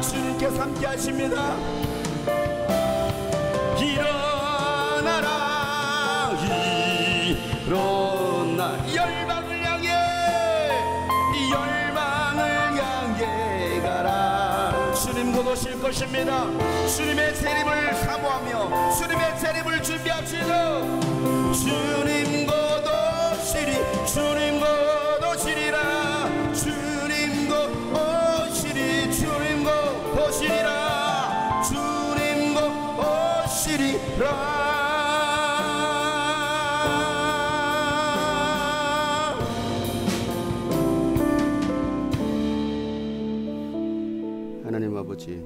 주님께서 함께 하십니다. 일어나라. 일어나. 열방을 향해, 열방을 향해 가라. 주님 곧 오실 것입니다. 주님의 재림을 사모하며 주님의 재림을 준비합시다. 주님 곧 오시리. 주님 곧 오시리라. 주님 곧 오시리. 주님 곧 오시리라. 주님 곧 오시리라. 하나님 아버지,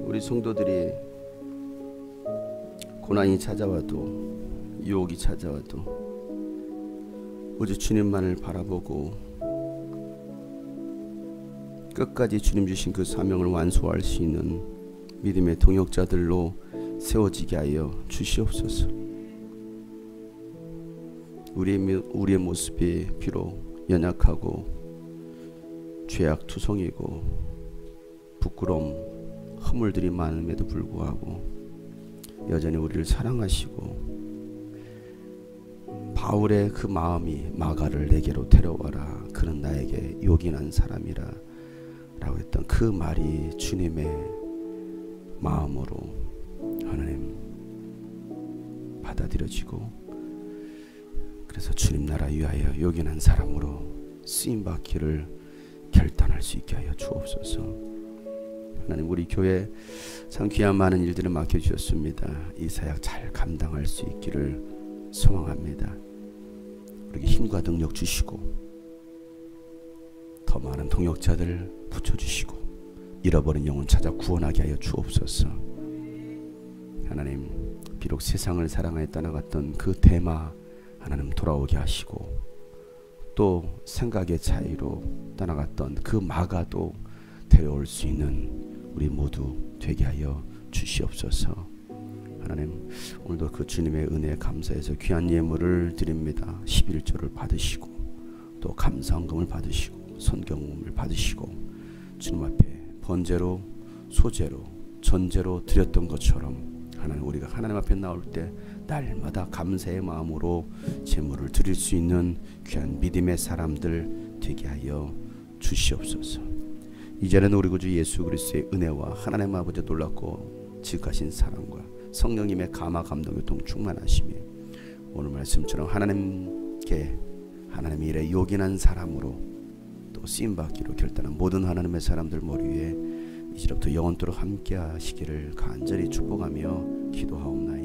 우리 성도들이 고난이 찾아와도 유혹이 찾아와도 오직 주님만을 바라보고 끝까지 주님 주신 그 사명을 완수할 수 있는 믿음의 동역자들로 세워지게 하여 주시옵소서. 우리의 모습이 비록 연약하고 죄악투성이고 부끄러움, 허물들이 많음에도 불구하고 여전히 우리를 사랑하시고 바울의 그 마음이 마가를 내게로 데려와라. 그는 나에게 요긴한 사람이라 라고 했던 그 말이 주님의 마음으로 하나님 받아들여지고, 그래서 주님 나라 위하여 요긴한 사람으로 쓰임받기를 결단할 수 있게 하여 주옵소서. 하나님, 우리 교회 참 귀한 많은 일들을 맡겨주셨습니다. 이 사역 잘 감당할 수 있기를 소망합니다. 우리에게 힘과 능력 주시고 더 많은 동역자들 붙여주시고 잃어버린 영혼 찾아 구원하게 하여 주옵소서. 하나님, 비록 세상을 사랑하여 떠나갔던 그 데마 하나님 돌아오게 하시고, 또 생각의 차이로 떠나갔던 그 마가도 데려올 수 있는 우리 모두 되게 하여 주시옵소서. 하나님, 오늘도 그 주님의 은혜에 감사해서 귀한 예물을 드립니다. 11조를 받으시고 또 감사헌금을 받으시고 선경금을 받으시고 주님 앞에 번제로 소제로 전제로 드렸던 것처럼 하나님, 우리가 하나님 앞에 나올 때 날마다 감사의 마음으로 제물을 드릴 수 있는 귀한 믿음의 사람들 되게 하여 주시옵소서. 이제는 우리 구주 예수 그리스도의 은혜와 하나님 아버지의 놀랍고 지극하신 사랑과 성령님의 감화 감동 교통 충만하심이 오늘 말씀처럼 하나님께 하나님의 일에 요긴한 사람으로 또 쓰임받기로 결단한 모든 하나님의 사람들 머리 위에 이제부터 영원토록 함께 하시기를 간절히 축복하며 기도하옵나이다.